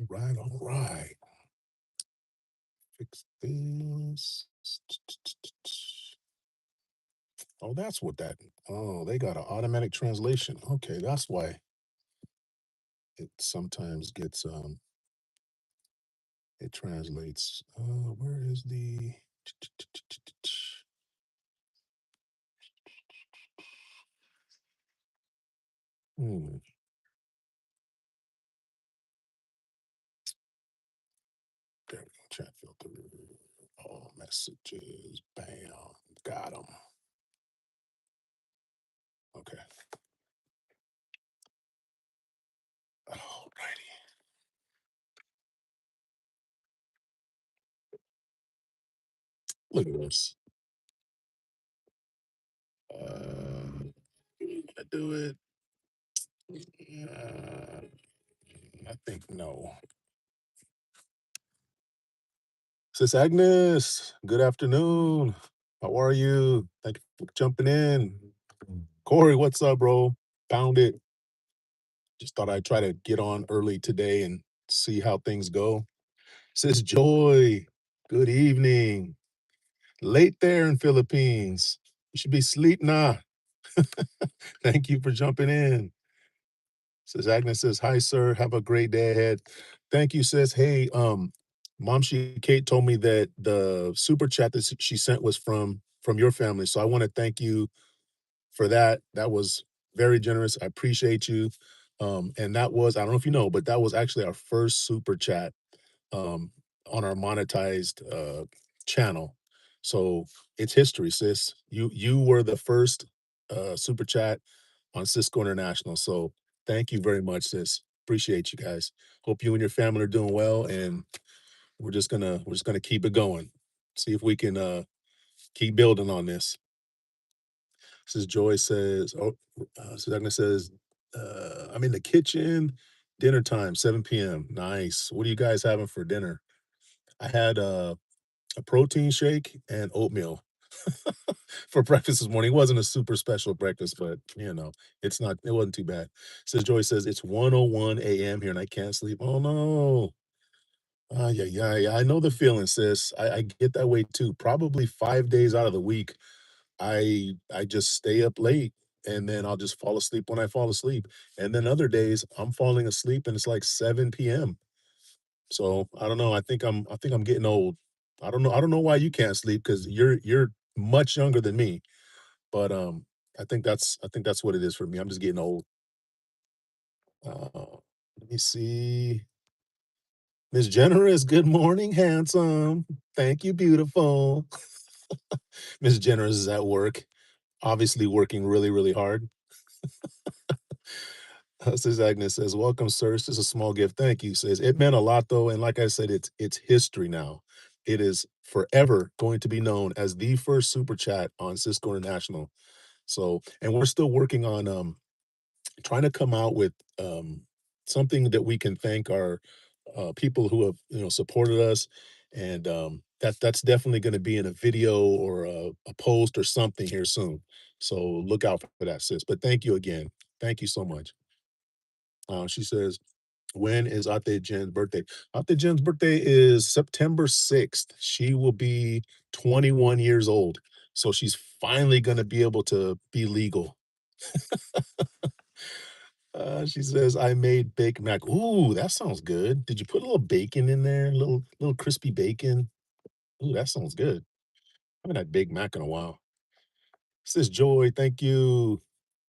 All right. Fix this. Oh, that's what that. Oh, they got an automatic translation. Okay, that's why it sometimes gets it translates. Where is the hmm, there we go, chat filter. All messages. Bam. Got them. Okay. Alrighty. Look at this. I do it. I think no. Sis Agnes, good afternoon. How are you? Thank you for jumping in. Corey, what's up, bro? Found it. Just thought I'd try to get on early today and see how things go. Sis Joy, good evening. Late there in Philippines. You should be asleep now. Thank you for jumping in. Sis Agnes says, hi, sir. Have a great day ahead. Thank you, sis. Hey, Mom She Kate told me that the super chat that she sent was from your family. So I want to thank you for that. That was very generous. I appreciate you. And that was, I don't know if you know, but that was actually our first super chat um on our monetized channel. So it's history, sis. You were the first super chat on Cisco International. So thank you very much, sis. Appreciate you guys. Hope you and your family are doing well, and we're just gonna keep it going. See if we can keep building on this. Says Joy says, oh, Sedagna says, I'm in the kitchen. Dinner time, 7 p.m. Nice. What are you guys having for dinner? I had a protein shake and oatmeal for breakfast this morning. It wasn't a super special breakfast, but it wasn't too bad. Says Joy says it's 1:01 a.m. here and I can't sleep. Oh no. Yeah, yeah, yeah. I know the feeling, sis. I get that way too. Probably 5 days out of the week, I just stay up late and then I'll just fall asleep when I fall asleep. And then other days I'm falling asleep and it's like 7 p.m. So I don't know. I think I'm getting old. I don't know why you can't sleep because you're much younger than me. But I think that's what it is for me. I'm just getting old. Let me see. Miss Generous, good morning, handsome. Thank you, beautiful. Miss Generous is at work, obviously working really, really hard. Says Agnes says, "Welcome, sir. It's just a small gift. Thank you." Says it meant a lot though, and like I said, it's history now. It is forever going to be known as the first super chat on Cisco International. So, and we're still working on trying to come out with something that we can thank our people who have supported us, and that's definitely going to be in a video or a post or something here soon. So look out for that, sis. But thank you again. Thank you so much. She says, when is Ate Jen's birthday? Ate Jen's birthday is September 6th. She will be 21 years old. So she's finally going to be able to be legal. She says, I made baked mac. Ooh, that sounds good. Did you put a little bacon in there? A little crispy bacon? Ooh, that sounds good. I haven't had baked mac in a while. Says Joy, thank you.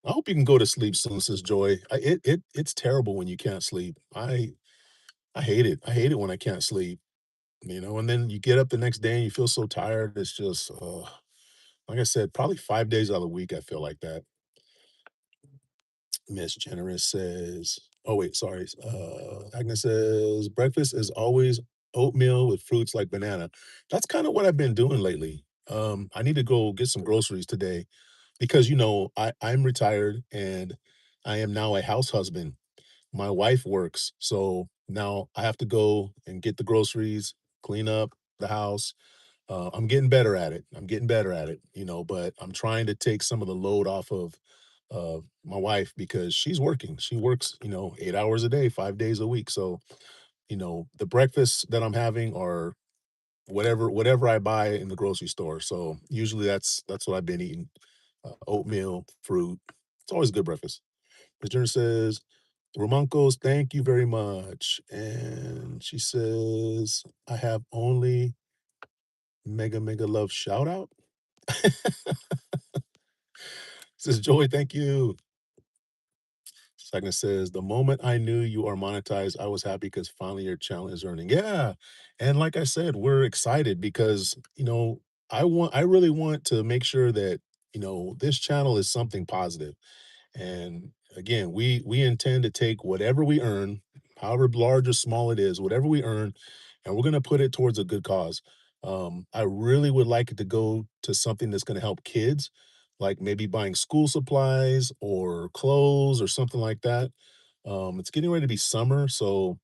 I hope you can go to sleep soon, says Joy. It's terrible when you can't sleep. I hate it. I hate it when I can't sleep. And then you get up the next day and you feel so tired. It's just, like I said, probably 5 days out of the week, I feel like that. Miss Generous says, oh, wait, sorry. Agnes says, breakfast is always oatmeal with fruits like banana. That's kind of what I've been doing lately. I need to go get some groceries today because, I'm retired and I am now a house husband. My wife works. So now I have to go and get the groceries, clean up the house. I'm getting better at it. I'm getting better at it, but I'm trying to take some of the load off of my wife because she's working. She works, 8 hours a day, 5 days a week. So, the breakfasts that I'm having are whatever I buy in the grocery store. So usually that's what I've been eating. Oatmeal, fruit. It's always a good breakfast. Ms. Jenner says, Romancos, thank you very much. And she says, I have only mega, mega love shout out. Says Joy, thank you. Second says, the moment I knew you are monetized, I was happy because finally your channel is earning. Yeah. And like I said, we're excited because, I really want to make sure that, this channel is something positive. And again, we intend to take whatever we earn, however large or small it is, whatever we earn, and we're going to put it towards a good cause. I really would like it to go to something that's going to help kids, like maybe buying school supplies or clothes or something like that. It's getting ready to be summer, so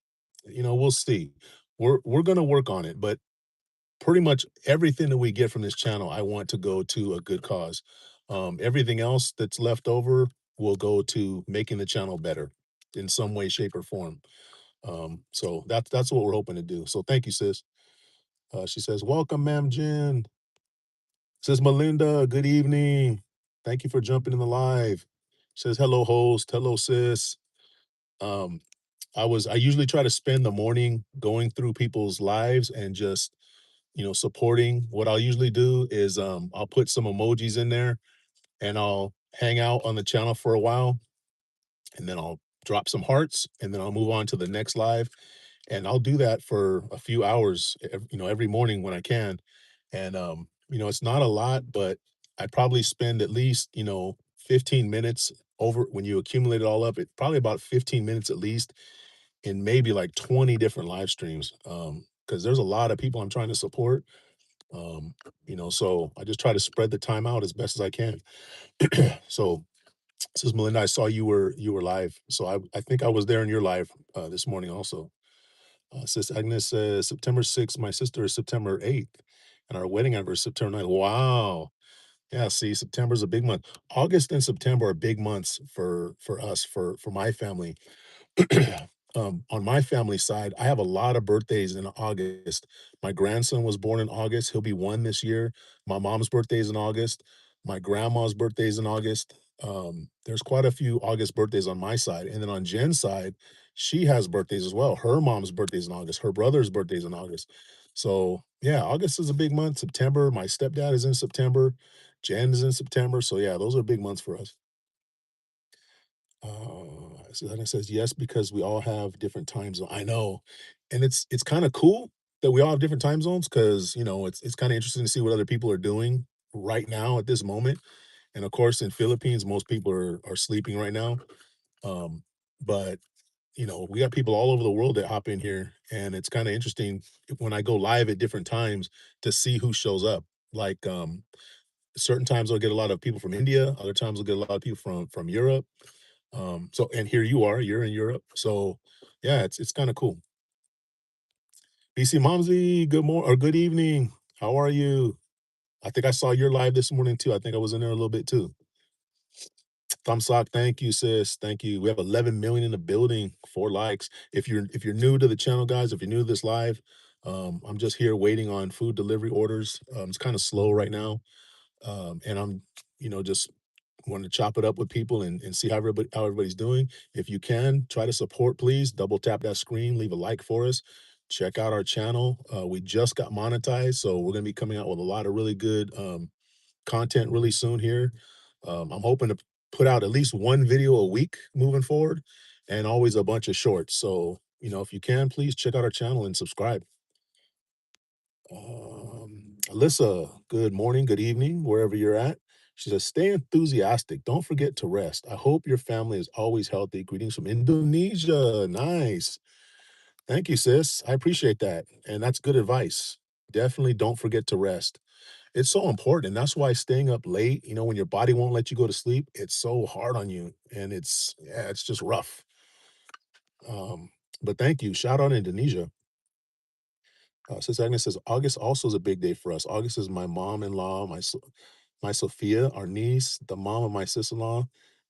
we'll see. We're going to work on it, but pretty much everything that we get from this channel, I want to go to a good cause. Everything else that's left over will go to making the channel better in some way, shape, or form. So that's what we're hoping to do. So thank you, sis. She says, "Welcome, Ma'am Jen." Says Melinda, "Good evening. Thank you for jumping in the live." Says, "Hello, host. Hello, sis." Um, I usually try to spend the morning going through people's lives and just supporting. What I'll usually do is I'll put some emojis in there and I'll hang out on the channel for a while and then I'll drop some hearts and then I'll move on to the next live. And I'll do that for a few hours, every morning when I can. And it's not a lot, but I probably spend at least, 15 minutes over when you accumulate it all up, it probably about 15 minutes at least in maybe like 20 different live streams. Because there's a lot of people I'm trying to support, um, so I just try to spread the time out as best as I can. So says Melinda, I saw you were live. So I think I was there in your live this morning also. Sis Agnes says September 6th, my sister is September 8th, and our wedding anniversary is September 9th. Wow. Yeah, see, September's a big month. August and September are big months for us, for my family. On my family side, I have a lot of birthdays in August. My grandson was born in August. He'll be 1 this year. My mom's birthday is in August. My grandma's birthday is in August. There's quite a few August birthdays on my side. And then on Jen's side, she has birthdays as well. Her mom's birthday is in August. Her brother's birthday is in August. So yeah, August is a big month. September, my stepdad is in September. Jen is in September. So yeah, those are big months for us. So then it says yes because we all have different time zones. I know, and it's kind of cool that we all have different time zones because it's kind of interesting to see what other people are doing right now at this moment. And of course, in Philippines, most people are sleeping right now. Um, but we got people all over the world that hop in here, and it's kind of interesting when I go live at different times to see who shows up. Like certain times I'll get a lot of people from India, other times I'll get a lot of people from Europe. So and here you are, you're in Europe. So yeah, it's kind of cool. BC Momsy, good morning or good evening. How are you? I think I saw your live this morning too. I think I was in there a little bit too. Thumbsock, thank you, sis. Thank you. We have 11 million in the building, 4 likes. If you're new to the channel, guys, if you're new to this live, I'm just here waiting on food delivery orders. It's kind of slow right now. And I'm, just want to chop it up with people and see how everybody's doing. If you can, try to support, please. Double tap that screen, leave a like for us. Check out our channel. We just got monetized, so we're gonna be coming out with a lot of really good content really soon here. I'm hoping to put out at least one video a week moving forward, and always a bunch of shorts. So if you can, please check out our channel and subscribe. Alyssa, good morning, good evening, wherever you're at. She says, stay enthusiastic. Don't forget to rest. I hope your family is always healthy. Greetings from Indonesia. Nice. Thank you, sis. I appreciate that. And that's good advice. Definitely don't forget to rest. It's so important. That's why staying up late, when your body won't let you go to sleep, it's so hard on you. And yeah, it's just rough. Um, but thank you. Shout out Indonesia. Sis Agnes says August also is a big day for us. August is my mom-in-law, my Sophia, our niece, the mom of my sister-in-law.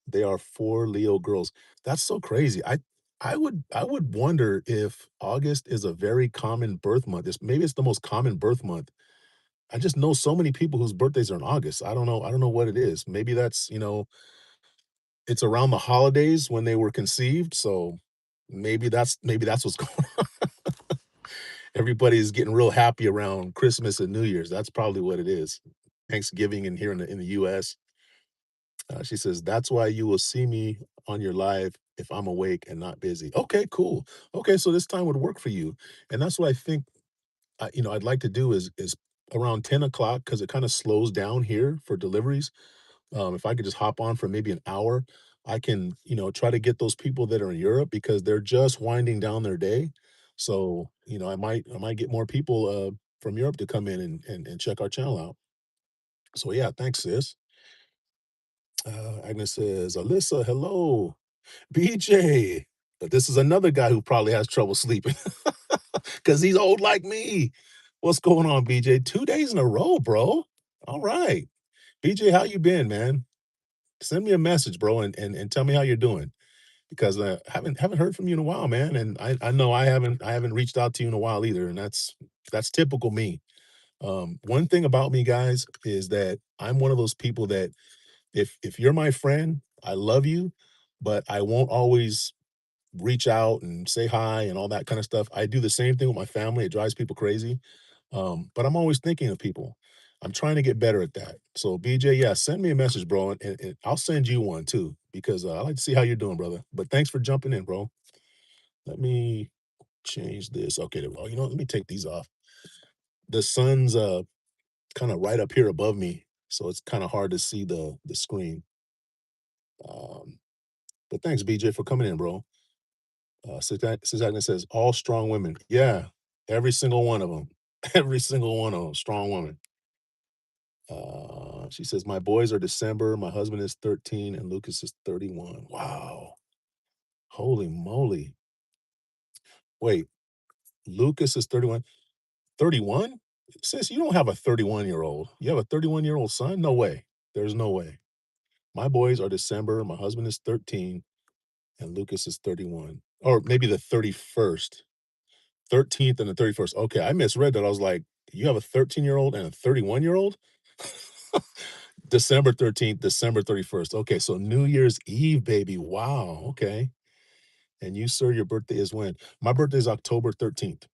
They are 4 Leo girls. That's so crazy. I would wonder if August is a very common birth month. Maybe it's the most common birth month. I just know so many people whose birthdays are in August. I don't know what it is. Maybe that's, it's around the holidays when they were conceived, so maybe that's what's going on. Everybody's getting real happy around Christmas and New Year's. That's probably what it is. Thanksgiving and here in the US. She says, "That's why you will see me on your live if I'm awake and not busy." Okay, cool. Okay, so this time would work for you, and that's what I think. I'd like to do is around 10 o'clock because it kind of slows down here for deliveries. If I could just hop on for maybe an hour, I can try to get those people that are in Europe because they're just winding down their day. So I might get more people from Europe to come in and check our channel out. So yeah, thanks, sis. Agnes says, Alyssa, hello. BJ. But this is another guy who probably has trouble sleeping because he's old like me. What's going on, BJ? 2 days in a row, bro. All right. BJ, how you been, man? Send me a message, bro, and tell me how you're doing. Because haven't heard from you in a while, man. And I know I haven't reached out to you in a while either. And that's typical me. One thing about me, guys, is that I'm one of those people that if you're my friend, I love you, but I won't always reach out and say hi and all that kind of stuff. I do the same thing with my family. It drives people crazy. But I'm always thinking of people. I'm trying to get better at that. So BJ, yeah, send me a message, bro, and I'll send you one too because I like to see how you're doing, brother. But thanks for jumping in, bro. Let me change this. Okay, there we go. Let me take these off. The sun's kind of right up here above me, so it's kind of hard to see the screen. Um, but thanks, BJ, for coming in, bro. Sis says all strong women. Yeah, every single one of them. Every single one of them, strong women. She says, "My boys are December, my husband is 13, and Lucas is 31." Wow. Holy moly. Wait, Lucas is 31? 31? Sis, you don't have a 31-year-old. You have a 31-year-old son? No way. There's no way. My boys are December, my husband is 13, and Lucas is 31. Or maybe the 31st. 13th and the 31st. Okay, I misread that. I was like, you have a 13-year-old and a 31-year-old? December 13th, December 31st. Okay, so New Year's Eve, baby. Wow. Okay. And you, sir, your birthday is when? My birthday is October 13th.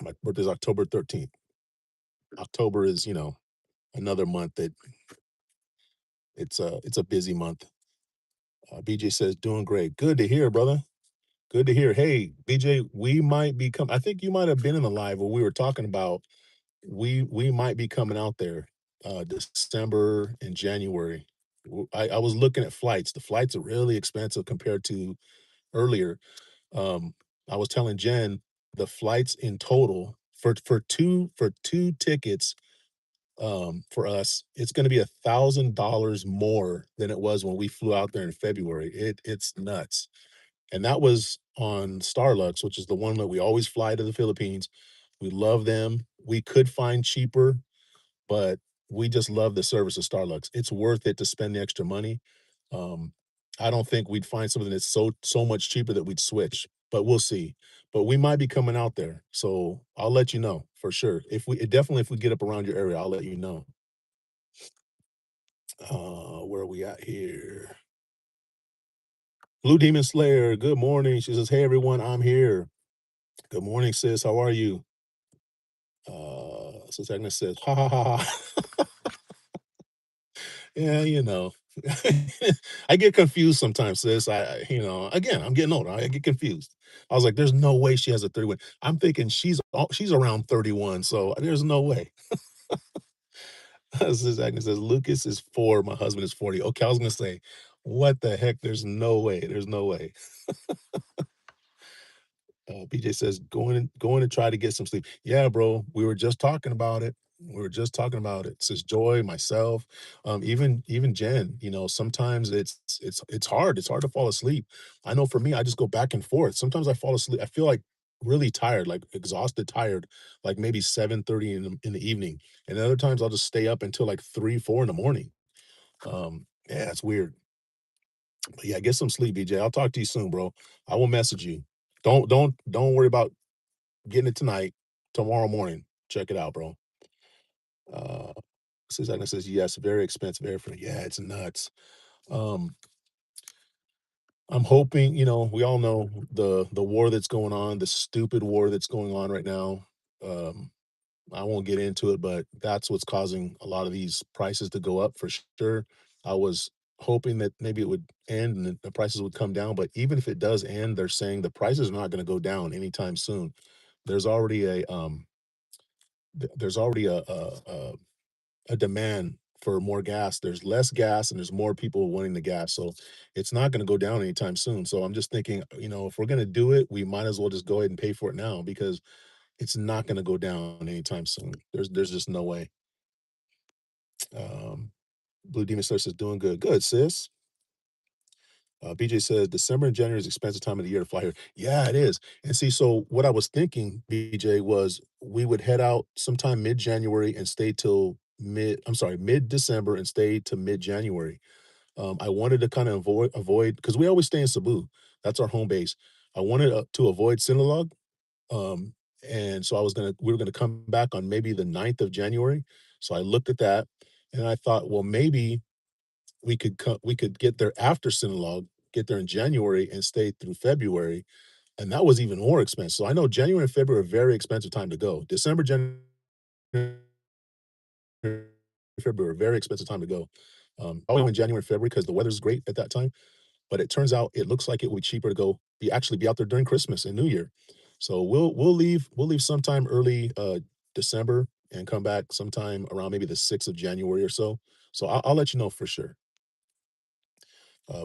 My birthday is October 13th. October is, another month that it's a busy month. BJ says, doing great. Good to hear, brother. Good to hear. Hey, BJ, we might be I think you might have been in the live where we were talking about we might be coming out there December and January. I was looking at flights. The flights are really expensive compared to earlier. Um, I was telling Jen the flights in total for two tickets for us, it's going to be $1,000 more than it was when we flew out there in February. It's nuts, and that was on Starlux, which is the one that we always fly to the Philippines. We love them. We could find cheaper, but we just love the service of Starlux. It's worth it to spend the extra money. Um, I don't think we'd find something that's so much cheaper that we'd switch, but we'll see. But we might be coming out there, so I'll let you know for sure. If we get up around your area, I'll let you know. Where are we at here? Blue Demon Slayer, good morning. She says, "Hey everyone, I'm here." Good morning, sis. How are you? Sis Agnes says, "Ha ha ha ha." Yeah, I get confused sometimes, sis. Again, I'm getting older. I get confused. I was like, "There's no way she has a 31." I'm thinking she's around 31, so there's no way. Sis Agnes says, "Lucas is 4, my husband is 40." Okay, I was gonna say, what the heck? There's no way. There's no way. BJ says, going to try to get some sleep. Yeah, bro. We were just talking about it. We were just talking about it. Says Joy, myself, even Jen. Sometimes it's hard. It's hard to fall asleep. I know for me, I just go back and forth. Sometimes I fall asleep. I feel like really tired, like exhausted, tired, like maybe 7:30 in the evening. And other times I'll just stay up until like 3, 4 in the morning. Yeah, it's weird. But yeah, get some sleep, BJ. I'll talk to you soon, bro. I will message you. Don't worry about getting it tonight. Tomorrow morning, check it out, bro. Uh, says yes, very expensive airfare. Yeah, it's nuts. Um, I'm hoping, we all know the war that's going on, the stupid war that's going on right now. Um, I won't get into it, but that's what's causing a lot of these prices to go up for sure. I was hoping that maybe it would end and the prices would come down, but even if it does end, they're saying the prices are not going to go down anytime soon. There's already there's already a demand for more gas. There's less gas and there's more people wanting the gas. So it's not going to go down anytime soon. So I'm just thinking, if we're going to do it, we might as well just go ahead and pay for it now because it's not going to go down anytime soon. There's just no way. Um, Blue Demon Slayer says doing good. Good, sis. BJ says December and January is expensive time of the year to fly here. Yeah, it is. And see, so what I was thinking, BJ, was we would head out sometime mid-January and stay till mid-December and stay to mid-January. I wanted to kind of avoid because we always stay in Cebu. That's our home base. I wanted to avoid Sinulog. Um, and so we were gonna come back on maybe the 9th of January. So I looked at that and I thought, well, maybe we could get there after Sinulog, get there in January and stay through February, and that was even more expensive. So I know January and February are very expensive time to go. December, January, February are very expensive time to go. I only went January and February because the weather's great at that time. But it turns out it looks like it would be cheaper to be out there during Christmas and New Year. So we'll leave sometime early December and come back sometime around maybe the 6th of January or so. So I'll let you know for sure.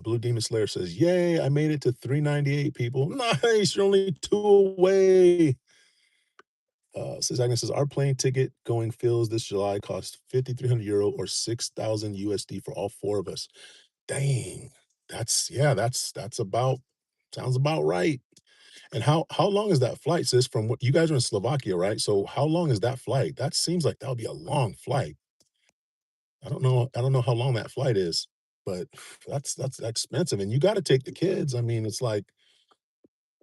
Blue Demon Slayer says, "Yay! I made it to 398 people. Nice. You're only two away." Says Agnes says our plane ticket going Phil's this July cost 5,300 euro or 6,000 USD for all four of us. Dang, that's about sounds about right. And how long is that flight, sis? From what you guys are in Slovakia, right? So how long is that flight? That seems like that would be a long flight. I don't know how long that flight is, but that's expensive. And you got to take the kids. I mean, it's like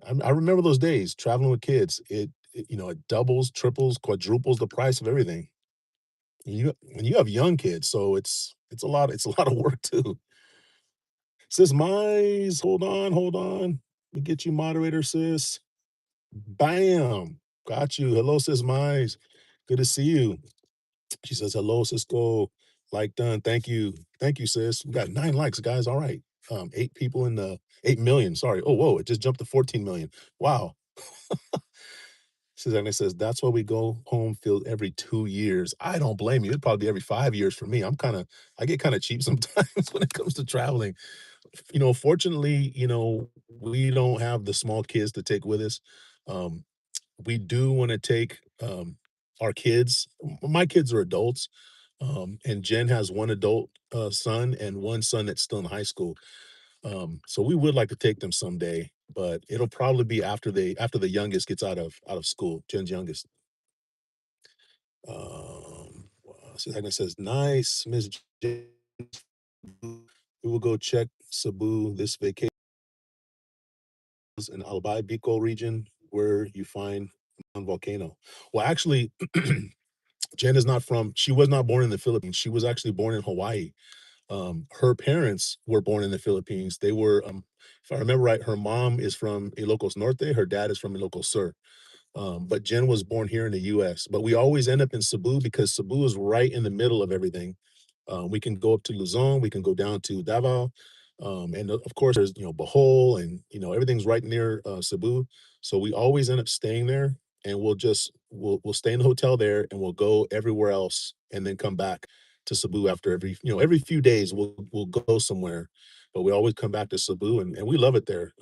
I remember those days traveling with kids. It doubles, triples, quadruples the price of everything. When you have young kids, so it's a lot of work too. Sis Mize, hold on. Let me get you moderator, sis. Bam. Got you. Hello, sis Mize. Good to see you. She says, hello, Cisco. Like done. Thank you. Thank you, sis. We got 9 likes, guys. All right. 8 people in the 8 million. Sorry. Oh, whoa. It just jumped to 14 million. Wow. Susanna says, that's why we go home field every 2 years. I don't blame you. It'd probably be every 5 years for me. I get kind of cheap sometimes when it comes to traveling. Fortunately, we don't have the small kids to take with us. Um, we do want to take our kids. My kids are adults, and Jen has one adult son and one son that's still in high school. So we would like to take them someday, but it'll probably be after the youngest gets out of school, Jen's youngest. So Agnes says, nice, Miss Jen. We will go check Cebu this vacation in Albay Bicol region where you find Mount Volcano. Well, actually, Jen is not from, she was not born in the Philippines. She was actually born in Hawaii. Her parents were born in the Philippines. They were, if I remember right, her mom is from Ilocos Norte, her dad is from Ilocos Sur. But Jen was born here in the US. But we always end up in Cebu because Cebu is right in the middle of everything. We can go up to Luzon, we can go down to Davao. And of course, there's, Bohol and, everything's right near Cebu. So we always end up staying there and we'll stay in the hotel there and we'll go everywhere else and then come back to Cebu after every few days we'll go somewhere. But we always come back to Cebu and we love it there.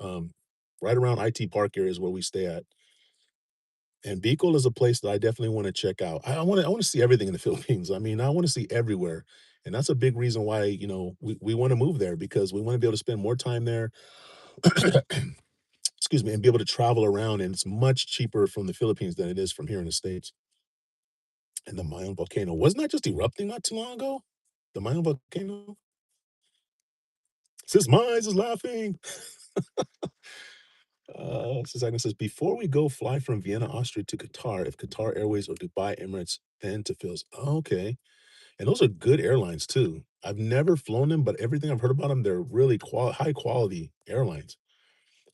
Right around IT Park area is where we stay at. And Bicol is a place that I definitely wanna check out. I wanna see everything in the Philippines. I mean, I wanna see everywhere, and that's a big reason why, we wanna move there because we wanna be able to spend more time there, excuse me, and be able to travel around, and it's much cheaper from the Philippines than it is from here in the States. And the Mayon volcano, wasn't that just erupting not too long ago? The Mayon volcano? Sis Mize is laughing. Sis Agnes says, before we go fly from Vienna, Austria to Qatar, if Qatar Airways or Dubai Emirates, then to Phil's. Oh, okay. And those are good airlines too. I've never flown them, but everything I've heard about them, they're really high quality airlines.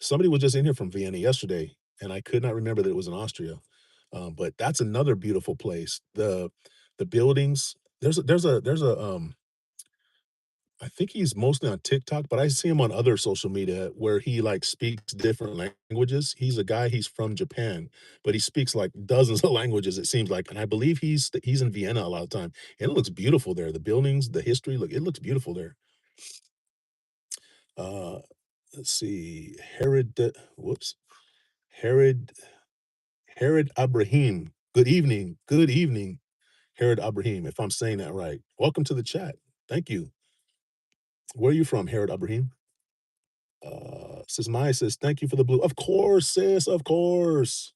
Somebody was just in here from Vienna yesterday, and I could not remember that it was in Austria. But that's another beautiful place. The buildings. There's a I think he's mostly on TikTok, but I see him on other social media where he like speaks different languages. He's a guy, he's from Japan, but he speaks like dozens of languages, it seems like. And I believe he's in Vienna a lot of time. And it looks beautiful there. The buildings, the history, look, it looks beautiful there. Uh let's see. Whoops. Herod Herod Abraham. Good evening. Good evening, Herod Abraham, if I'm saying that right. Welcome to the chat. Thank you. Where are you from, Herod Abraham? Sis Maya says, "Thank you for the blue." Of course, sis, of course.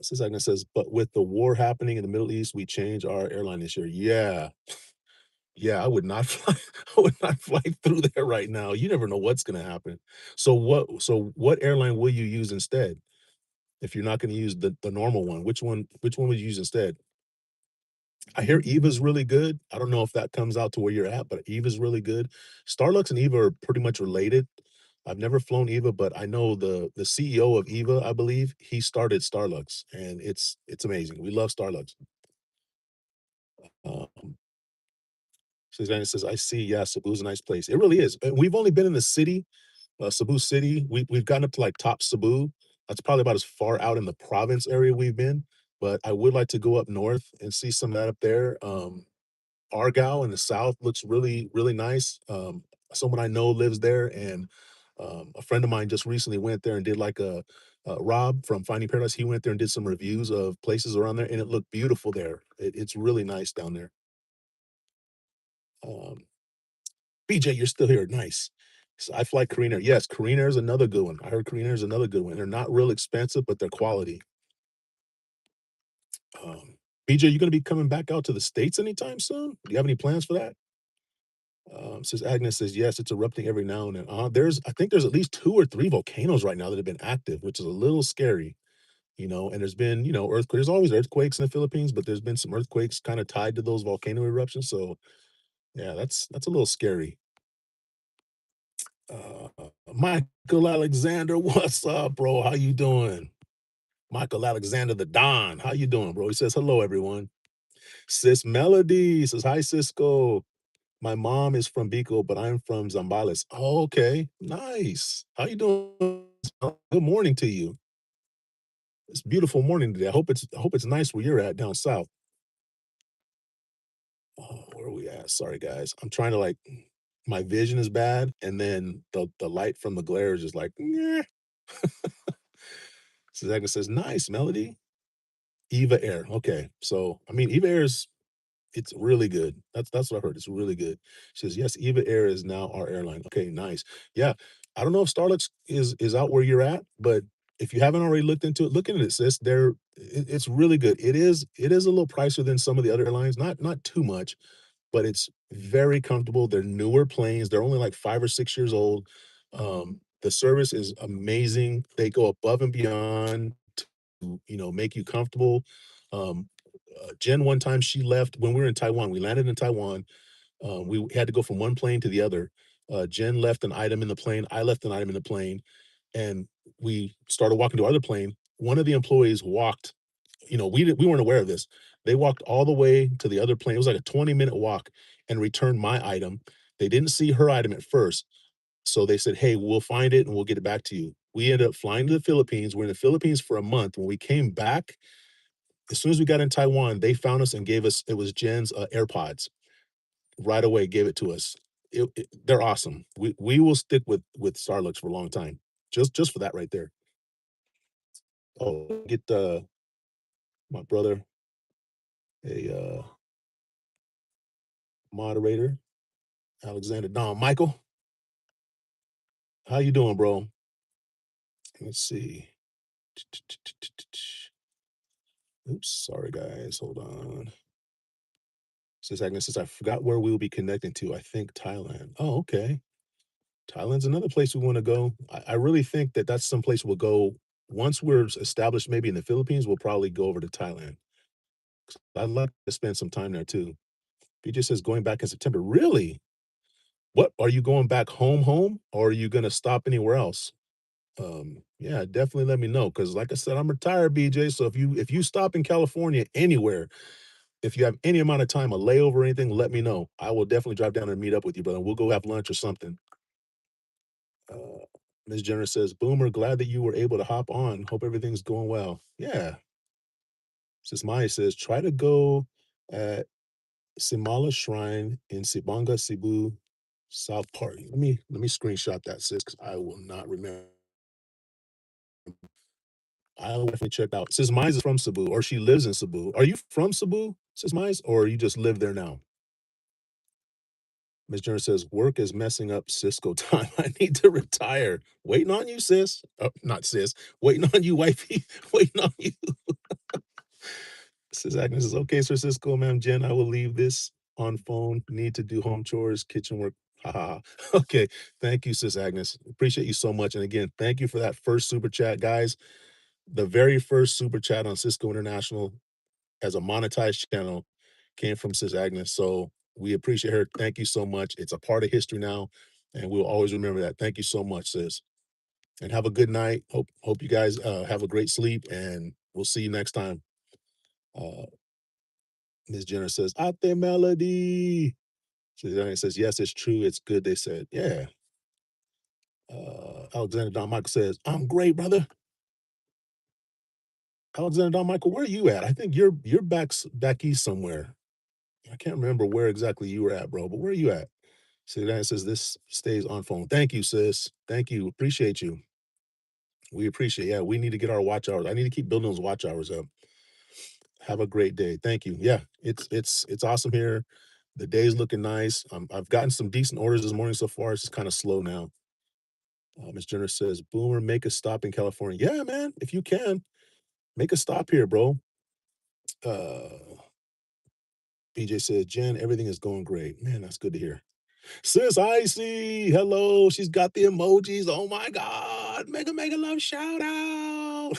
Sis Agnes says, "But with the war happening in the Middle East, we change our airline this year." Yeah, yeah, I would not fly. I would not fly through there right now. You never know what's going to happen. So what airline will you use instead? If you're not going to use the normal one, which one would you use instead? I hear Eva's really good. I don't know if that comes out to where you're at, but Eva's really good. Starlux and Eva are pretty much related. I've never flown Eva, but I know the CEO of Eva, I believe, he started Starlux, and it's amazing. We love Starlux. Um, Suzanne says, "I see. Yeah, Cebu's a nice place. It really is. And we've only been in the city, Cebu City. We've gotten up to like top Cebu. That's probably about as far out in the province area we've been. But I would like to go up north and see some of that up there. Argyle in the south looks really, really nice. Someone I know lives there, and a friend of mine just recently went there and did like a Rob from Finding Paradise. He went there and did some reviews of places around there, and it looked beautiful there. It's really nice down there. Um, BJ, you're still here. Nice. So I fly Korean Air. Yes, Korean Air is another good one. I heard Korean Air is another good one. They're not real expensive, but they're quality. Um, BJ, you going to be coming back out to the States anytime soon? Do you have any plans for that? Says Agnes says, yes, it's erupting every now and then. I think there's at least two or three volcanoes right now that have been active, which is a little scary, and there's been, earthquakes. There's always earthquakes in the Philippines, but there's been some earthquakes kind of tied to those volcano eruptions. So yeah, that's a little scary. Michael Alexander, what's up, bro? How you doing? Michael Alexander the Don. How you doing, bro? He says, hello, everyone. Sis Melody says, hi, Cisco. My mom is from Bicol, but I'm from Zambales. Oh, okay. Nice. How you doing? Good morning to you. It's a beautiful morning today. I hope it's nice where you're at down south. Oh, where are we at? Sorry, guys. I'm trying to like my vision is bad, and then the light from the glare is just like, "Nyeh." Zagna says, nice melody. Eva Air. Okay. So I mean Eva Air is it's really good. That's what I heard. It's really good. She says, "Yes, Eva Air is now our airline." Okay, nice. Yeah. I don't know if Starlux is out where you're at, but if you haven't already looked into it, look into it, sis. It's really good. It is a little pricier than some of the other airlines, not too much, but it's very comfortable. They're newer planes. They're only like 5 or 6 years old. The service is amazing. They go above and beyond to make you comfortable. Um, Jen, one time she left when we were in Taiwan. We landed in Taiwan. We had to go from one plane to the other. Jen left an item in the plane. I left an item in the plane, and we started walking to our other plane. One of the employees walked. We weren't aware of this. They walked all the way to the other plane. It was like a 20-minute walk, and returned my item. They didn't see her item at first, so they said, "Hey, we'll find it and we'll get it back to you." We ended up flying to the Philippines. We're in the Philippines for a month. When we came back, as soon as we got in Taiwan, they found us and gave us it was Jen's AirPods. Right away, gave it to us. They're awesome. We will stick with Starlux for a long time. Just for that right there. Oh, get my brother a moderator, Alexander Don Michael. How you doing, bro? Let's see. Oops, sorry guys. Hold on. Sis Agnes says, I forgot where we will be connecting to. I think Thailand. Oh, okay. Thailand's another place we want to go. I really think that that's some place we'll go once we're established. Maybe in the Philippines, we'll probably go over to Thailand. I'd like to spend some time there too. He just says going back in September. Really? What are you going back home, or are you gonna stop anywhere else? Yeah, definitely let me know because, like I said, I'm retired, BJ. So if you stop in California anywhere, if you have any amount of time, a layover or anything, let me know. I will definitely drive down and meet up with you, brother. We'll go have lunch or something. Uh, Ms. Jenner says, Boomer, glad that you were able to hop on. Hope everything's going well. Yeah. Sis Maya says, try to go at Simala Shrine in Sibanga, Cebu, South Park. Let me screenshot that, sis, because I will not remember. I'll definitely check out. Sis Mize is from Cebu, or she lives in Cebu. Are you from Cebu, Sis Mize, or you just live there now? Ms. Jenner says, work is messing up Cisco time. I need to retire. Waiting on you, sis. Not sis. Waiting on you, wifey. Waiting on you. Sis Agnes is okay, Sir Cisco, ma'am. Jen, I will leave this on phone. Need to do home chores, kitchen work. Ha ha. Ha. Okay. Thank you, Sis Agnes. Appreciate you so much. And again, thank you for that first super chat, guys. The very first super chat on Cisco International as a monetized channel came from Sis Agnes. So we appreciate her. Thank you so much. It's a part of history now, and we'll always remember that. Thank you so much, sis. And have a good night. Hope you guys have a great sleep, and we'll see you next time. Uh, Ms. Jenner says, Ate Melody. Sis Agnes says, yes, it's true. It's good. They said, yeah. Alexander Don Michael says, I'm great, brother. Alexander Don Michael, where are you at? I think you're back east somewhere. I can't remember where exactly you were at, bro, but where are you at? See, that says this stays on phone. Thank you, sis. Thank you. Appreciate you. We appreciate. Yeah, we need to get our watch hours. I need to keep building those watch hours up. Have a great day. Thank you. Yeah, it's awesome here. The day's looking nice. I've gotten some decent orders this morning so far. It's just kind of slow now. Miss Jenner says, "Boomer, make a stop in California." Yeah, man, if you can, make a stop here, bro. Uh, BJ says, "Jen, everything is going great." Man, that's good to hear. Sis Icy, hello. She's got the emojis. Oh my God. Mega love shout out.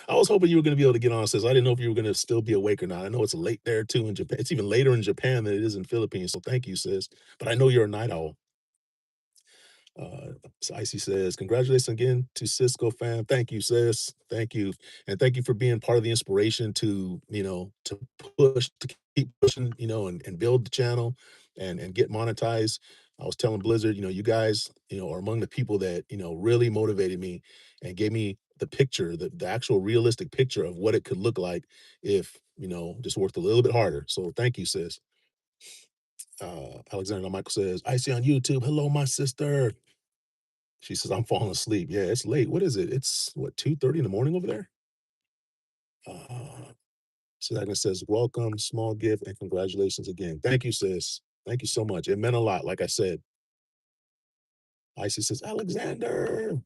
I was hoping you were going to be able to get on, sis. I didn't know if you were going to still be awake or not. I know it's late there too in Japan. It's even later in Japan than it is in Philippines. So thank you, sis. But I know you're a night owl. Uh, so Icy says, congratulations again to Cisco fam. Thank you, sis. Thank you. And thank you for being part of the inspiration to, to push, to keep pushing, and build the channel and get monetized. I was telling Blizzard, you guys, are among the people that, really motivated me and gave me the picture, the actual realistic picture of what it could look like if, just worked a little bit harder. So thank you, sis. Alexander Michael says, I see on YouTube. Hello, my sister. She says, I'm falling asleep. Yeah, it's late. What is it? It's what, 2:30 in the morning over there? Uh, so Agnes says, welcome, small gift, and congratulations again. Thank you, sis. Thank you so much. It meant a lot, like I said. Icy says, Alexander,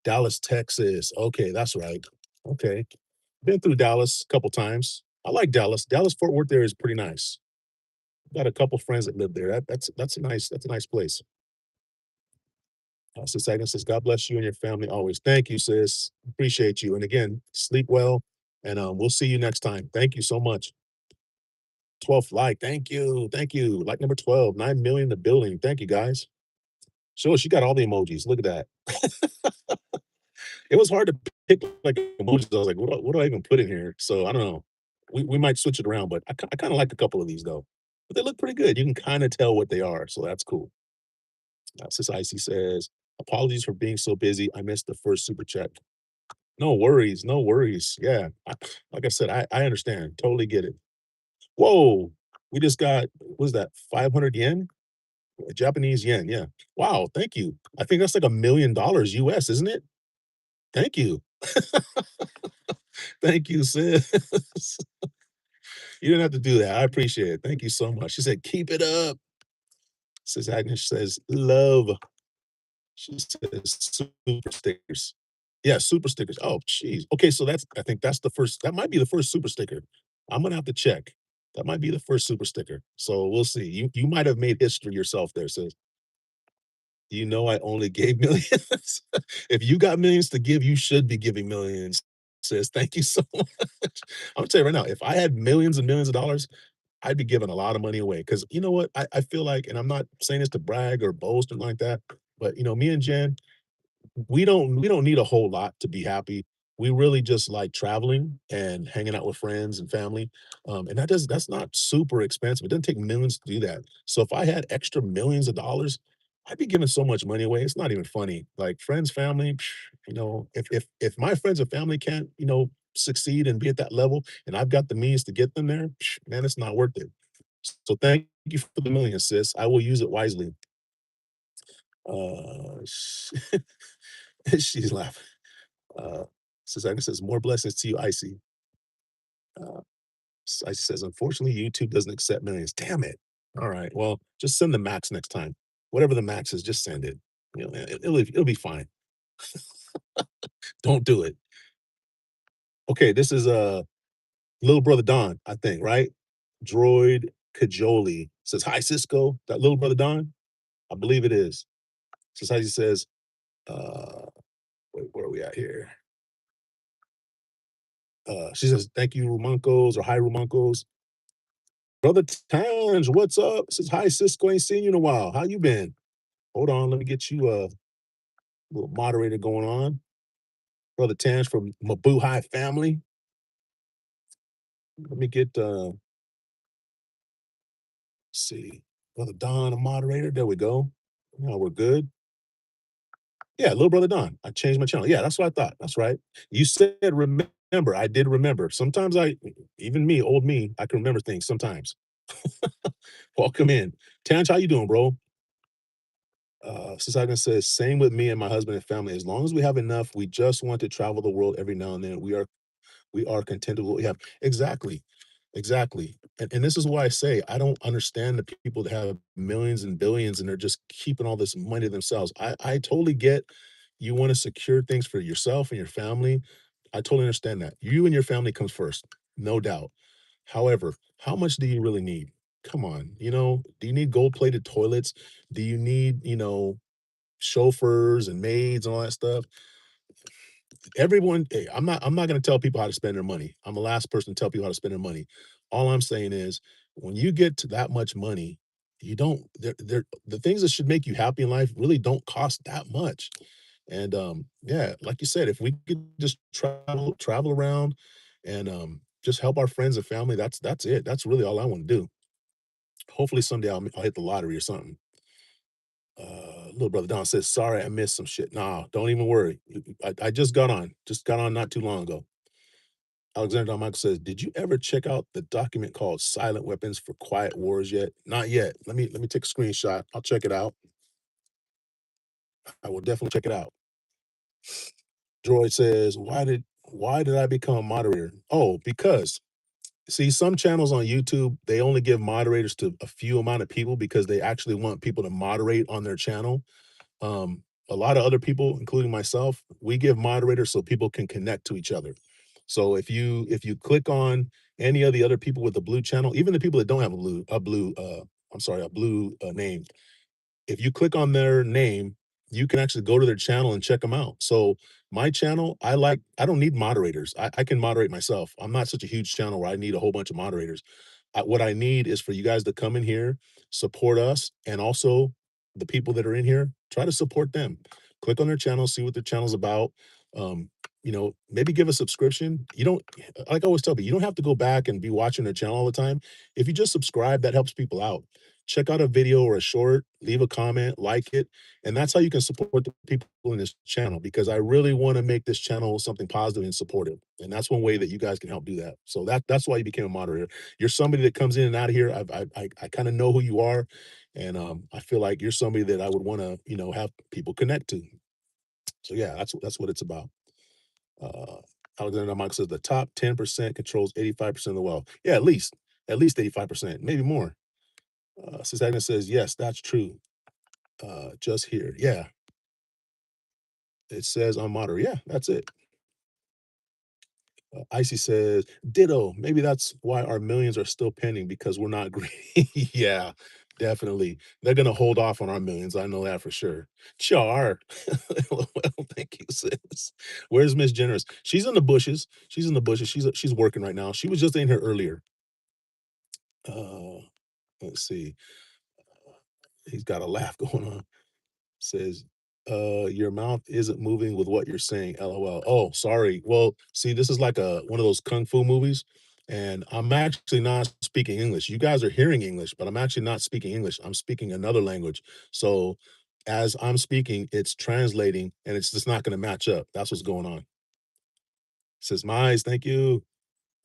Dallas, Texas. Okay, that's right. Okay. Been through Dallas a couple times. I like Dallas. Dallas Fort Worth there is pretty nice. Got a couple friends that live there. That's a nice place. Sis Agnes says, God bless you and your family always. Thank you, sis. Appreciate you. And again, sleep well. And we'll see you next time. Thank you so much. 12th like. Thank you. Thank you. Like number 12, 9 million in the building. Thank you, guys. So she got all the emojis. Look at that. It was hard to pick like emojis. I was like, what do I even put in here? So I don't know. We might switch it around, but I kind of like a couple of these though. But they look pretty good. You can kind of tell what they are. So that's cool. Sis Icy says, apologies for being so busy. I missed the first super chat. No worries. No worries. Yeah. Like I said, I understand. Totally get it. Whoa. We just got, what was that, 500 yen? Japanese yen. Yeah. Wow. Thank you. I think that's like $1 million US, isn't it? Thank you. Thank you, sis. You didn't have to do that. I appreciate it. Thank you so much. She said, keep it up. Sis Agnes says, love. She says, super stickers. Yeah, super stickers. Oh, geez. Okay, so I think that's the first, that might be the first super sticker. I'm gonna have to check. That might be the first super sticker. So we'll see. You might have made history yourself there, sis. You know I only gave millions. If you got millions to give, you should be giving millions, sis. Thank you so much. I'm gonna tell you right now, if I had millions and millions of dollars, I'd be giving a lot of money away. Because you know what? I feel like, and I'm not saying this to brag or boast or like that, but me and Jen, we don't need a whole lot to be happy. We really just like traveling and hanging out with friends and family. And that's not super expensive. It doesn't take millions to do that. So if I had extra millions of dollars, I'd be giving so much money away. It's not even funny. Like friends, family, if my friends and family can't, succeed and be at that level, and I've got the means to get them there, man, it's not worth it. So thank you for the millions, sis. I will use it wisely. Uh, she's laughing. Uh, Says Agnes says, "More blessings to you, Icy." Uh, Icy says, "Unfortunately, YouTube doesn't accept millions. Damn it. All right. Well, just send the max next time. Whatever the max is, just send it. It'll be fine. Don't do it." Okay, this is little brother Don, I think, right? Droid Cajoli says, "Hi, Cisco." That little brother Don, I believe it is. Society says, uh, wait, where are we at here? She says, "Thank you, Rumancos," or "Hi, Rumancos." Brother Tange, what's up? Says, "Hi, Cisco. Ain't seen you in a while. How you been?" Hold on, let me get you a little moderator going on. Brother Tange from Mabu High family. Let me get see. Brother Don, a moderator. There we go. Now we're good. Yeah, little brother Don. I changed my channel. Yeah, that's what I thought. That's right. You said remember. I did remember. Sometimes even me, old me, I can remember things sometimes. Welcome in. Tange, how you doing, bro? Society says, same with me and my husband and family. As long as we have enough, we just want to travel the world every now and then. We are content with what we have. Exactly. Exactly. And this is why I say I don't understand the people that have millions and billions and they're just keeping all this money to themselves. I totally get you want to secure things for yourself and your family. I totally understand that. You and your family comes first, no doubt. However, how much do you really need? Come on, do you need gold-plated toilets? Do you need, chauffeurs and maids and all that stuff? Everyone, hey, I'm not gonna tell people how to spend their money. I'm the last person to tell people how to spend their money. All I'm saying is when you get to that much money, you don't they're the things that should make you happy in life really don't cost that much. And yeah, like you said, if we could just travel around and just help our friends and family, that's it. That's really all I want to do. Hopefully someday I'll hit the lottery or something. Little brother Don says, "Sorry, I missed some shit." Nah, don't even worry. I just got on not too long ago. Alexander Don Michael says, "Did you ever check out the document called Silent Weapons for Quiet Wars yet?" Not yet. Let me take a screenshot. I'll check it out. I will definitely check it out. Droid says, "Why did I become a moderator?" Oh, because see, some channels on YouTube, they only give moderators to a few amount of people because they actually want people to moderate on their channel. A lot of other people, including myself, we give moderators so people can connect to each other. So if you click on any of the other people with a blue channel, even the people that don't have a blue name, if you click on their name, you can actually go to their channel and check them out. So my channel, I don't need moderators. I can moderate myself. I'm not such a huge channel where I need a whole bunch of moderators. What I need is for you guys to come in here, support us, and also the people that are in here, try to support them. Click on their channel, see what their channel's about. Maybe give a subscription. You don't, like I always tell people, you don't have to go back and be watching their channel all the time. If you just subscribe, that helps people out. Check out a video or a short, leave a comment, like it, and that's how you can support the people in this channel because I really want to make this channel something positive and supportive. And that's one way that you guys can help do that. So that's why you became a moderator. You're somebody that comes in and out of here. I kind of know who you are, and I feel like you're somebody that I would want to have people connect to. So yeah, that's what it's about. Uh, Alexander Mike says the top 10% controls 85% of the wealth. Yeah, at least 85%, maybe more. Sis Agnes says yes, that's true. Just here, yeah, it says on moderator. Yeah, that's it. Icy says, "Ditto. Maybe that's why our millions are still pending because we're not green." Yeah, definitely. They're gonna hold off on our millions. I know that for sure. Char. Well, thank you, sis. Where's Miss Generous? She's in the bushes. She's in the bushes. She's working right now. She was just in here earlier. Uh, let's see. He's got a laugh going on. Says, your mouth isn't moving with what you're saying, LOL. Oh, sorry. Well, see, this is like a one of those kung fu movies, and I'm actually not speaking English. You guys are hearing English, but I'm actually not speaking English. I'm speaking another language. So as I'm speaking, it's translating and it's just not gonna match up. That's what's going on. Says Mize, thank you.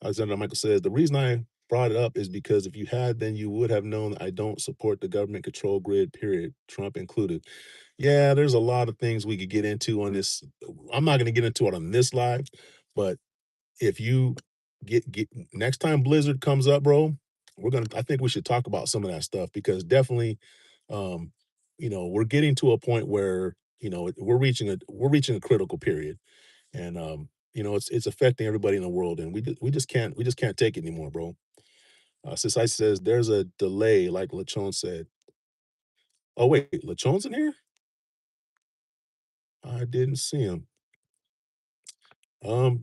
Alexander Michael says, the reason I brought it up is because if you had, then you would have known I don't support the government control grid, period, Trump included. Yeah, there's a lot of things we could get into on this. I'm not gonna get into it on this live, but if you get next time Blizzard comes up, bro, I think we should talk about some of that stuff because definitely, um, we're getting to a point where, we're reaching a critical period. And it's affecting everybody in the world and we just can't take it anymore, bro. Society says there's a delay, like Lachon said. Oh wait, Lachon's in here? I didn't see him.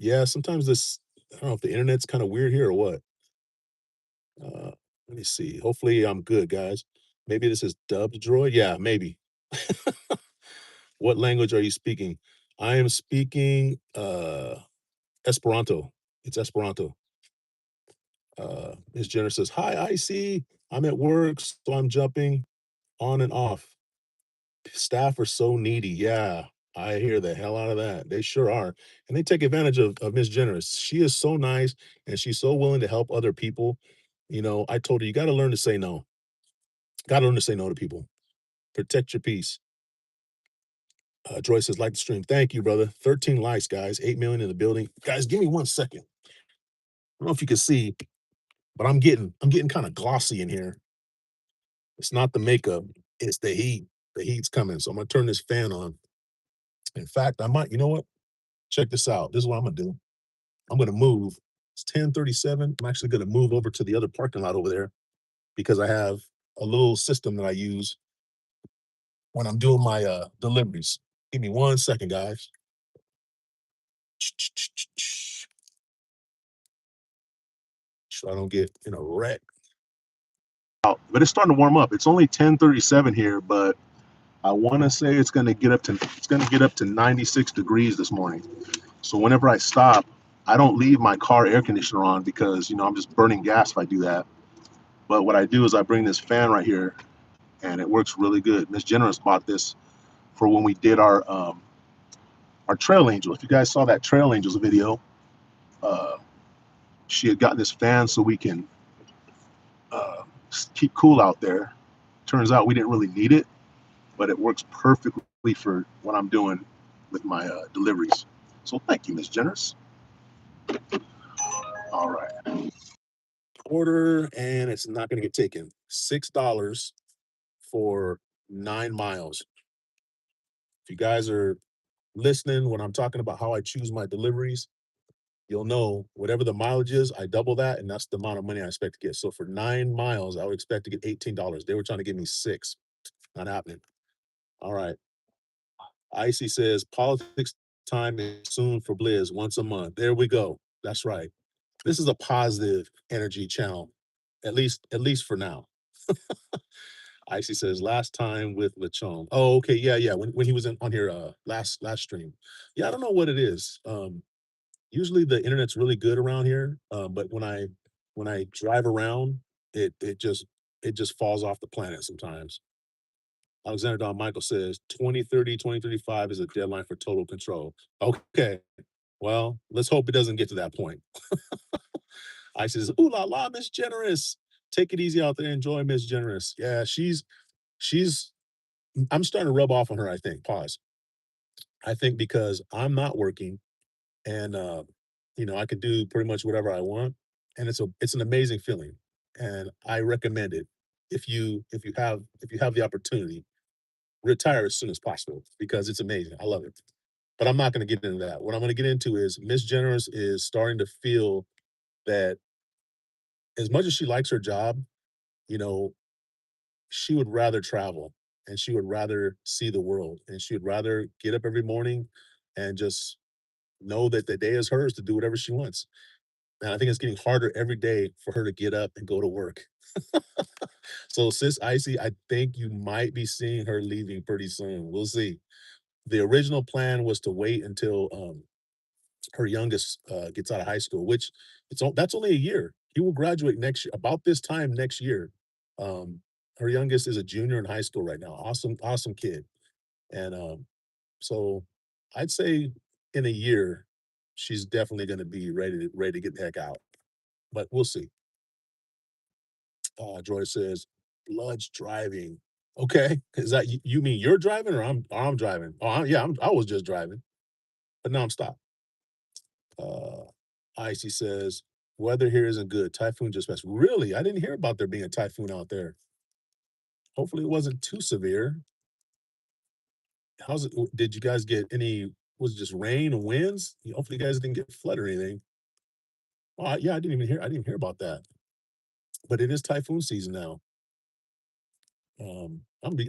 Yeah, sometimes this I don't know if the internet's kind of weird here or what. Uh, let me see. Hopefully I'm good, guys. Maybe this is dubbed droid. Yeah, maybe. What language are you speaking? I am speaking Esperanto. It's Esperanto. Miss Jenner says, "Hi, Icy. I'm at work, so I'm jumping on and off. Staff are so needy." Yeah, I hear the hell out of that. They sure are. And they take advantage of Miss Generous. She is so nice and she's so willing to help other people. I told her, you got to learn to say no. Got to learn to say no to people. Protect your peace. Joy says, like the stream. Thank you, brother. 13 likes, guys. 8 million in the building. Guys, give me 1 second. I don't know if you can see, but I'm getting kind of glossy in here. It's not the makeup, it's the heat. The heat's coming. So I'm gonna turn this fan on. In fact, I might, you know what? Check this out. This is what I'm gonna do. I'm gonna move. It's 10:37. I'm actually gonna move over to the other parking lot over there because I have a little system that I use when I'm doing my deliveries. Give me 1 second, guys. So I don't get in a wreck. But it's starting to warm up. It's only 10:37 here, but I want to say it's gonna get up to 96 degrees this morning. So whenever I stop, I don't leave my car air conditioner on because I'm just burning gas if I do that. But what I do is I bring this fan right here, and it works really good. Miss Generous bought this for when we did our Trail Angel. If you guys saw that Trail Angels video, uh, she had gotten this fan so we can uh, keep cool out there. Turns out we didn't really need it, but it works perfectly for what I'm doing with my deliveries. So thank you, Miss Generous. All right. Order and it's not going to get taken. $6 for 9 miles. If you guys are listening when I'm talking about how I choose my deliveries, you'll know whatever the mileage is, I double that, and that's the amount of money I expect to get. So for 9 miles, I would expect to get $18. They were trying to give me six. Not happening. All right. Icy says politics time is soon for Blizz once a month. There we go. That's right. This is a positive energy channel, at least for now. Icy says last time with Lechon. Oh, okay, yeah, yeah. When he was on here last stream. Yeah, I don't know what it is. Usually the internet's really good around here, but when I drive around, it just falls off the planet sometimes. Alexander Don Michael says 2030, 2035 is a deadline for total control. Okay. Well, let's hope it doesn't get to that point. I says, ooh la la, Miss Generous. Take it easy out there. Enjoy Miss Generous. Yeah, she's I'm starting to rub off on her, I think. Pause. I think because I'm not working and I can do pretty much whatever I want. And it's an amazing feeling. And I recommend it if you have the opportunity, retire as soon as possible because it's amazing. I love it. but I'm not gonna get into that. What I'm gonna get into is Miss Generous is starting to feel that as much as she likes her job, you know, she would rather travel and she would rather see the world and she would rather get up every morning and just know that the day is hers to do whatever she wants. And I think it's getting harder every day for her to get up and go to work. So, sis Icy, I think you might be seeing her leaving pretty soon. We'll see. The original plan was to wait until her youngest gets out of high school, which that's only a year. He will graduate next year, about this time next year. Um, Her youngest is a junior in high school right now. Awesome, awesome kid. And so I'd say in a year, she's definitely going to be ready to get the heck out. But we'll see. Joy says, "Blood's driving." Okay, is that you mean you're driving or I'm driving? Oh, yeah, I was just driving, but now I'm stopped. Uh, Icy says, "Weather here isn't good. Typhoon just passed." Really? I didn't hear about there being a typhoon out there. Hopefully, it wasn't too severe. How's it? Did you guys get any? Was it just rain and winds? Hopefully, you guys didn't get flooded or anything. Oh, yeah, I didn't hear about that. But it is typhoon season now.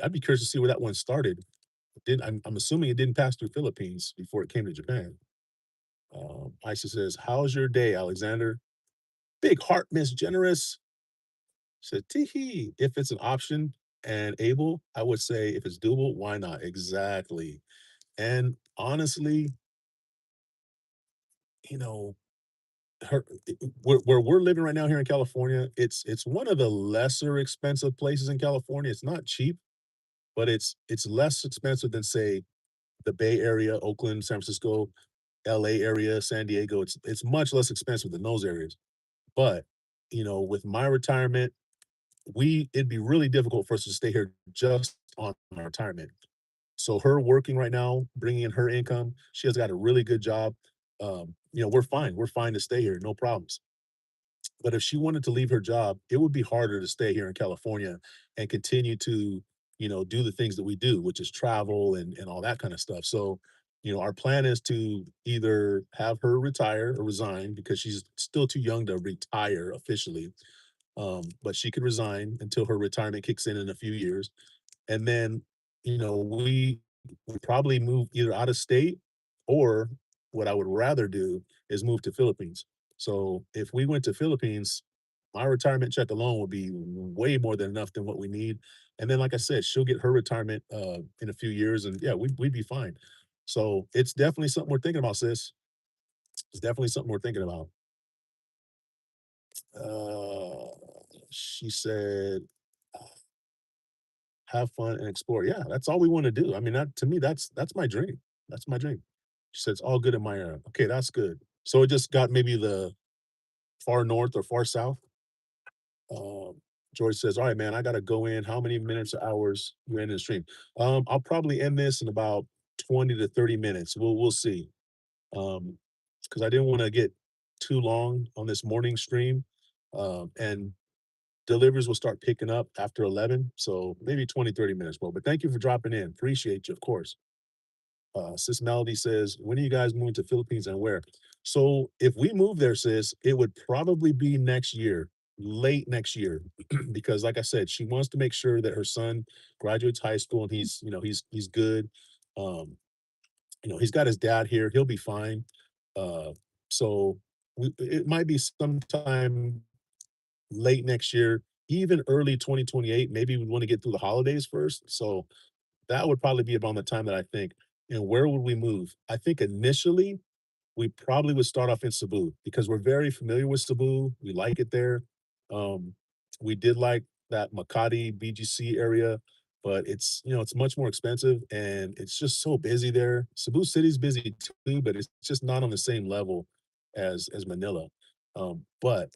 I'd be curious to see where that one started. I'm assuming it didn't pass through Philippines before it came to Japan. Isa says, "How's your day, Alexander?" Big heart, Miss Generous. Said, "Teehee." If it's an option and able, I would say if it's doable, why not? Exactly. And honestly, you know, her where we're living right now here in California, it's one of the lesser expensive places in California. It's not cheap, but it's less expensive than say the Bay Area, Oakland, San Francisco, LA area, San Diego. It's much less expensive than those areas. But, with my retirement, we it'd be really difficult for us to stay here just on our retirement. So her working right now, bringing in her income, she has got a really good job. We're fine. We're fine to stay here, no problems. But if she wanted to leave her job, it would be harder to stay here in California and continue to, do the things that we do, which is travel and all that kind of stuff. So, our plan is to either have her retire or resign because she's still too young to retire officially. But she could resign until her retirement kicks in a few years. And then, we would probably move either out of state or what I would rather do is move to Philippines. So if we went to Philippines, my retirement check alone would be way more than enough than what we need. And then, like I said, she'll get her retirement in a few years, and yeah, we'd be fine. So it's definitely something we're thinking about, sis. It's definitely something we're thinking about. Uh, she said, have fun and explore. Yeah, that's all we wanna do. I mean, that to me, that's my dream. That's my dream. She said, "It's all good in my era." Okay, that's good. So it just got maybe the far north or far south? George says, "Alright, man, I gotta go in. How many minutes or hours you in the stream?" I'll probably end this in about 20 to 30 minutes. We'll see. Because I didn't wanna get too long on this morning stream, and deliveries will start picking up after 11, so maybe 20, 30 minutes, bro. But thank you for dropping in. Appreciate you, of course. Sis Melody says, "When are you guys moving to Philippines and where?" So if we move there, sis, it would probably be next year, late next year, because like I said, she wants to make sure that her son graduates high school and he's good. Um, he's got his dad here. He'll be fine. Uh, so it might be sometime late next year, even early 2028. Maybe we want to get through the holidays first. So that would probably be around the time that I think. And where would we move? I think initially we probably would start off in Cebu because we're very familiar with Cebu. We like it there. Um, we did like that Makati BGC area, but it's much more expensive and it's just so busy there. Cebu City's busy too, but it's just not on the same level as Manila. But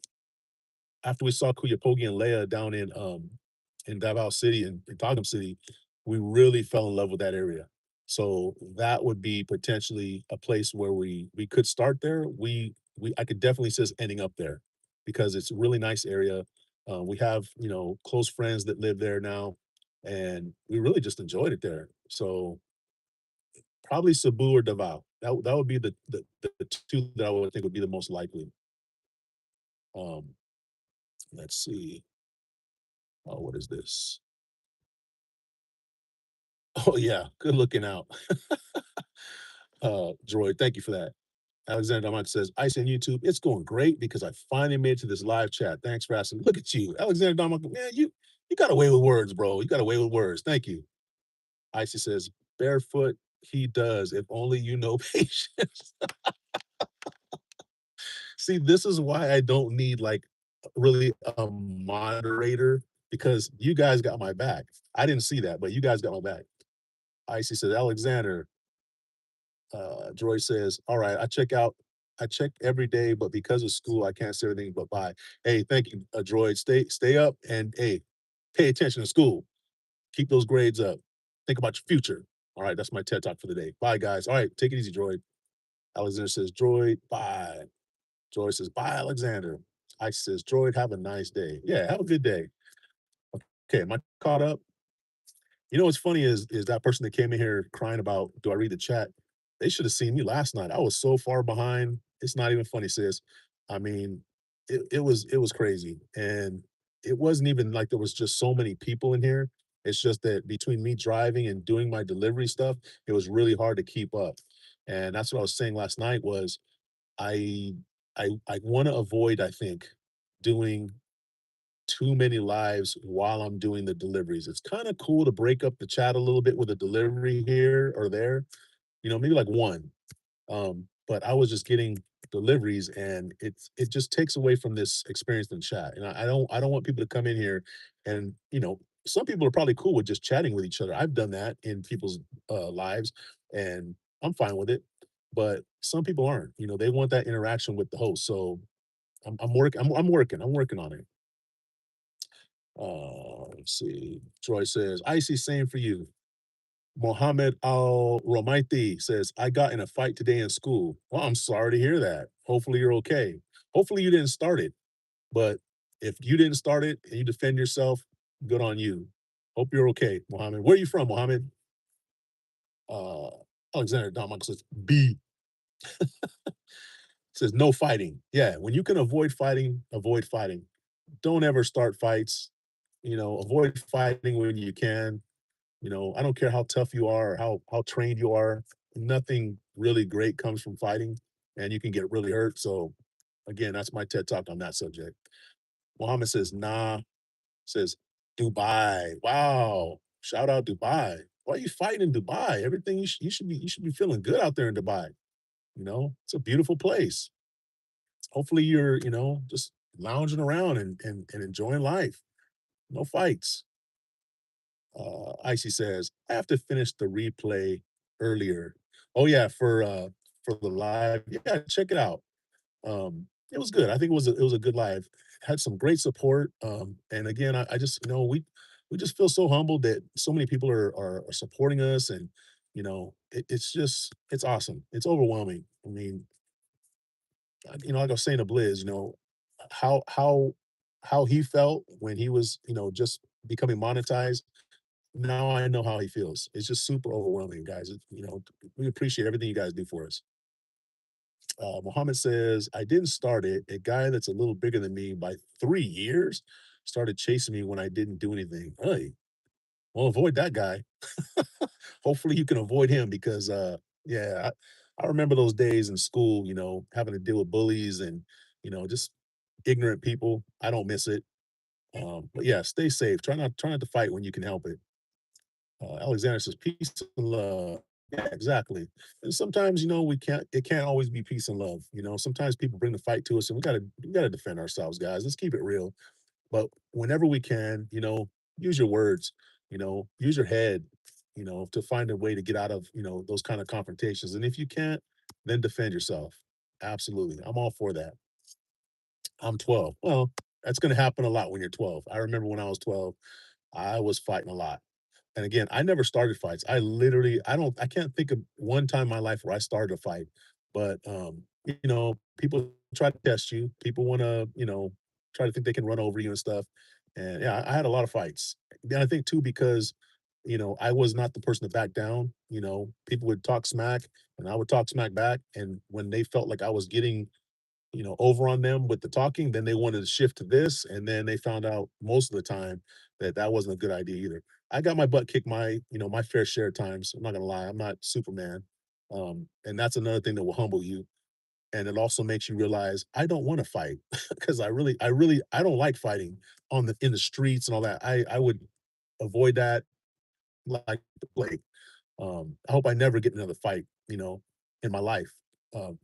after we saw Kuyapogi and Leia down in Davao City and in Togum City, we really fell in love with that area. So that would be potentially a place where we could start there. We I could definitely see us ending up there because it's a really nice area. We have close friends that live there now, and we really just enjoyed it there. So Probably Cebu or Davao. That would be the 2 that I would think would be the most likely. Um, let's see. Oh, what is this? Oh, yeah, good looking out. Droid, thank you for that. Alexander Dominic says, "Ice on YouTube, it's going great because I finally made it to this live chat. Thanks for asking." Look at you, Alexander Dominic. Man, you got away with words, bro. You got away with words. Thank you. Icy says, "Barefoot, he does. If only you know patience." See, this is why I don't need like really a moderator because you guys got my back. I didn't see that, but you guys got my back. Icy says, Alexander, Joy says, "All right, I check every day, but because of school, I can't say everything but bye." Hey, thank you, Droid. Stay up and hey, pay attention to school. Keep those grades up. Think about your future. All right, that's my TED talk for the day. Bye, guys. All right, take it easy, Droid. Alexander says, Droid, bye. Droid says, bye, Alexander. I says, Droid, have a nice day. Yeah, have a good day. Okay, am I caught up? You know what's funny is that person that came in here crying about, "Do I read the chat?" They should have seen me last night. I was so far behind. It's not even funny, sis. I mean, it was crazy, and it wasn't even like there was just so many people in here. It's just that between me driving and doing my delivery stuff, it was really hard to keep up. And that's what I was saying last night was I I wanna avoid, I think, doing too many lives while I'm doing the deliveries. It's kinda cool to break up the chat a little bit with a delivery here or there, maybe like 1. But I was just getting deliveries and it just takes away from this experience in chat. And I don't want people to come in here and, some people are probably cool with just chatting with each other. I've done that in people's lives and I'm fine with it. But some people aren't. They want that interaction with the host. So I'm working on it. Let's see. Troy says, Icy, same for you. Mohammed Al Romaiti says, I got in a fight today in school. Well, I'm sorry to hear that. Hopefully you're okay. Hopefully you didn't start it. But if you didn't start it and you defend yourself, good on you. Hope you're okay, Mohammed. Where are you from, Mohammed? Uh, Alexander Dominic says, B says, no fighting. Yeah, when you can avoid fighting, avoid fighting. Don't ever start fights. Avoid fighting when you can. I don't care how tough you are or how trained you are. Nothing really great comes from fighting, and you can get really hurt. So, again, that's my TED talk on that subject. Mohammed says, "Nah." Says, "Dubai." Wow! Shout out Dubai. Why are you fighting in Dubai? Everything you should be feeling good out there in Dubai. It's a beautiful place. Hopefully, you're just lounging around and enjoying life. No fights. Icy says, I have to finish the replay earlier. Oh yeah, for the live. Yeah, check it out. It was good. I think it was a good live. Had some great support. And again, I just we just feel so humbled that so many people are supporting us, and it's awesome. It's overwhelming. I mean, like I was saying to Blizz, how how how he felt when he was just becoming monetized. Now I know how he feels. It's just super overwhelming, guys. We appreciate everything you guys do for us. Mohammed says, I didn't start it. A guy that's a little bigger than me by 3 years started chasing me when I didn't do anything. Hey, well, avoid that guy. Hopefully you can avoid him because, yeah, I remember those days in school, having to deal with bullies and, just ignorant people. I don't miss it. But yeah, stay safe. Try not to fight when you can help it. Alexander says, "Peace and love." Yeah, exactly. And sometimes, it can't always be peace and love. Sometimes people bring the fight to us, and we gotta defend ourselves, guys. Let's keep it real. But whenever we can, use your words. Use your head. To find a way to get out of those kind of confrontations. And if you can't, then defend yourself. Absolutely, I'm all for that. I'm 12. Well, that's going to happen a lot when you're 12. I remember when I was 12, I was fighting a lot. And again, I never started fights. I can't think of one time in my life where I started a fight. But people try to test you. People want to, try to think they can run over you and stuff. And yeah, I had a lot of fights. Then I think too because I was not the person to back down. People would talk smack and I would talk smack back. And when they felt like I was getting, over on them with the talking, then they wanted to shift to this. And then they found out most of the time that that wasn't a good idea either. I got my butt kicked my fair share of times. I'm not going to lie. I'm not Superman. And that's another thing that will humble you. And it also makes you realize I don't want to fight because I don't like fighting in the streets and all that. I would avoid that like the plague. I hope I never get in another fight, in my life.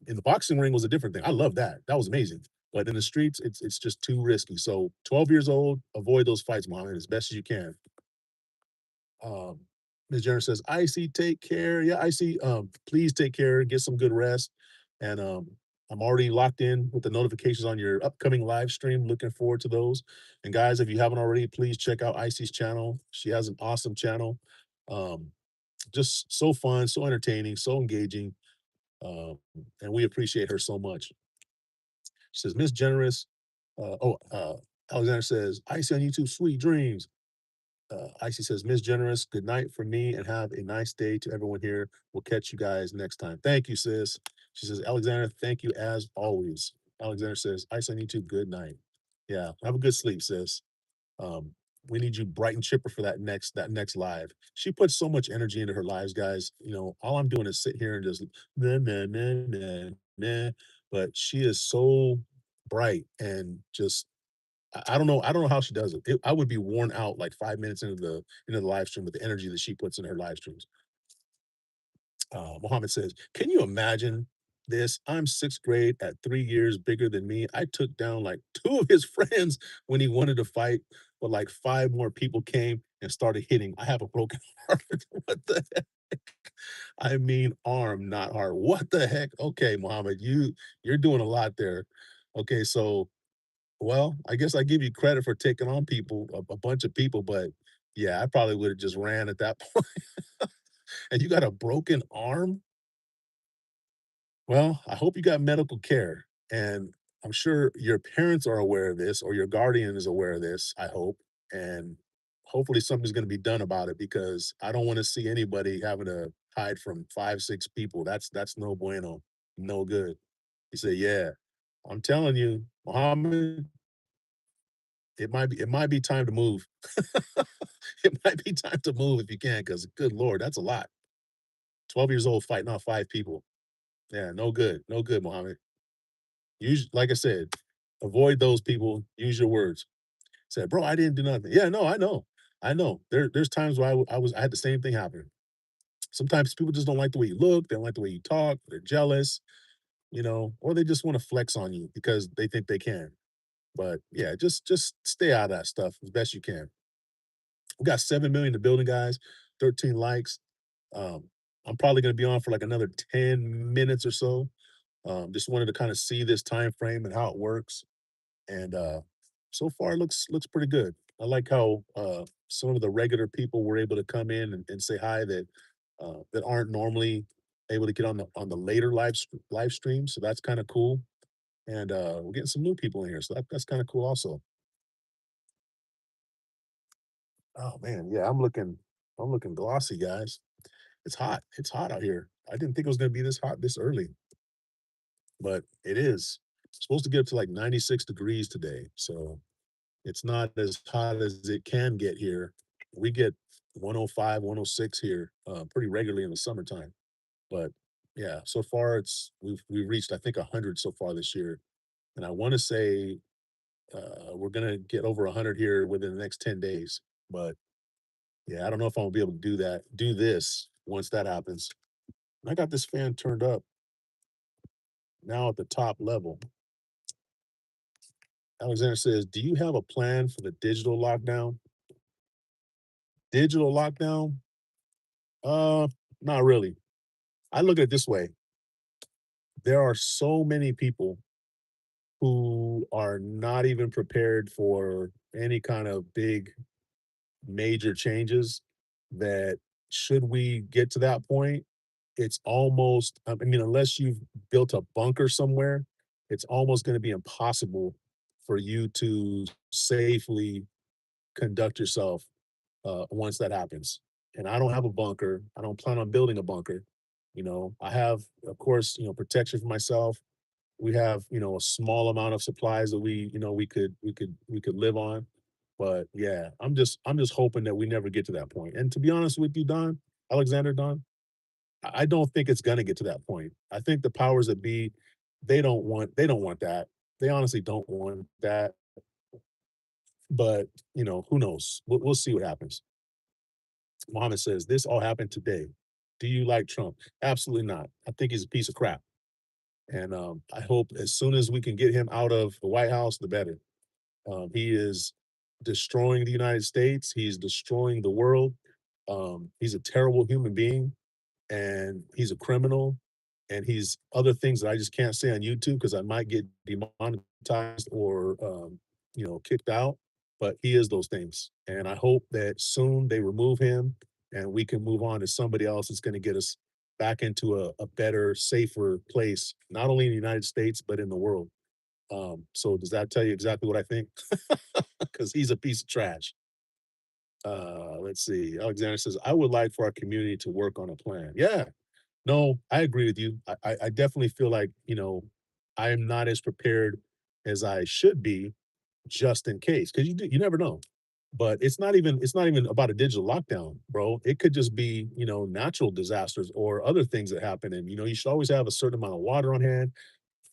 In the boxing ring was a different thing. I love that. That was amazing. But in the streets, it's just too risky. So 12 years old, avoid those fights, Mohammed, as best as you can. Um, Ms. Jenner says, "Icy, take care." Yeah, Icy, please take care, get some good rest. And I'm already locked in with the notifications on your upcoming live stream. Looking forward to those. And guys, if you haven't already, please check out Icy's channel. She has an awesome channel. Um, just so fun, so entertaining, so engaging. And we appreciate her so much. She says, Miss Generous. Alexander says, Icy on YouTube, sweet dreams. Icy says, Miss Generous, good night for me and have a nice day to everyone here. We'll catch you guys next time. Thank you, sis. She says, Alexander, thank you as always. Alexander says, Icy on YouTube, good night. Yeah, have a good sleep, sis. Um, we need you bright and chipper for that next live. She puts so much energy into her lives, guys. All I'm doing is sit here and just nah, nah, nah, nah, nah. But she is so bright and just I don't know how she does it. I would be worn out like 5 minutes into the live stream with the energy that she puts in her live streams. Mohammed says, "Can you imagine this? I'm sixth grade at 3 years bigger than me. I took down like two of his friends when he wanted to fight, but like five more people came and started hitting. I have a broken heart. What the heck? I mean, arm, not heart. What the heck? Okay, Mohammed, you're doing a lot there. Okay, so well, I guess I give you credit for taking on people, a bunch of people, but yeah, I probably would have just ran at that point. And you got a broken arm? Well, I hope you got medical care. And I'm sure your parents are aware of this or your guardian is aware of this, I hope. And hopefully something's going to be done about it because I don't want to see anybody having to hide from five, six people. That's no bueno. No good. He said, yeah, I'm telling you, Muhammad, it might be time to move. It might be time to move if you can, because good lord, that's a lot. 12 years old fighting off five people. Yeah, no good. No good, Muhammad. Use like I said, avoid those people, use your words. Said, "Bro, I didn't do nothing." Yeah, no, I know. I know. There's times where I had the same thing happen. Sometimes people just don't like the way you look, they don't like the way you talk, they're jealous, or they just wanna flex on you because they think they can. But yeah, just stay out of that stuff as best you can. We got 7 million in the building, guys, 13 likes. Um, I'm probably gonna be on for like another 10 minutes or so. Just wanted to kind of see this time frame and how it works. And so far looks pretty good. I like how some of the regular people were able to come in and say hi that aren't normally able to get on the later live stream. So that's kind of cool. And we're getting some new people in here, so that's kind of cool also. Oh man, yeah, I'm looking glossy, guys. It's hot. It's hot out here. I didn't think it was gonna be this hot this early, but it is. It's supposed to get up to like 96 degrees today. So it's not as hot as it can get here. We get 105, 106 here pretty regularly in the summertime. But yeah, so far we've reached I think 100 so far this year, and I want to say we're gonna get over 100 here within the next 10 days. But yeah, I don't know if I'm gonna be able to do this once that happens. I got this fan turned up now at the top level. Alexander says, "Do you have a plan for the digital lockdown?" Digital lockdown? Uh, Not really. I look at it this way. There are so many people who are not even prepared for any kind of big major changes that should we get to that point, it's almost I mean, unless you've built a bunker somewhere, it's almost going to be impossible for you to safely conduct yourself once that happens. and I don't have a bunker. I don't plan on building a bunker. I have, of course, protection for myself. We have, a small amount of supplies that we could live on. But yeah, I'm just hoping that we never get to that point. And to be honest with you, Don, Alexander Don, I don't think it's gonna get to that point. I think the powers that be, they don't want that. They honestly don't want that. But who knows? We'll see what happens. Mohammed says, this all happened today. Do you like Trump? Absolutely not. I think he's a piece of crap. And I hope as soon as we can get him out of the White House, the better. He is destroying the United States. He's destroying the world. He's a terrible human being, and he's a criminal, and he's other things that I just can't say on YouTube because I might get demonetized or kicked out. But he is those things, and I hope that soon they remove him, and we can move on to somebody else that's going to get us back into a better, safer place, not only in the United States but in the world. So does that tell you exactly what I think? Because he's a piece of trash. Let's see. Alexander says, I would like for our community to work on a plan. Yeah, no, I agree with you. I definitely feel like, I am not as prepared as I should be just in case, because you never know. But it's not even about a digital lockdown, bro. It could just be, natural disasters or other things that happen. And you should always have a certain amount of water on hand,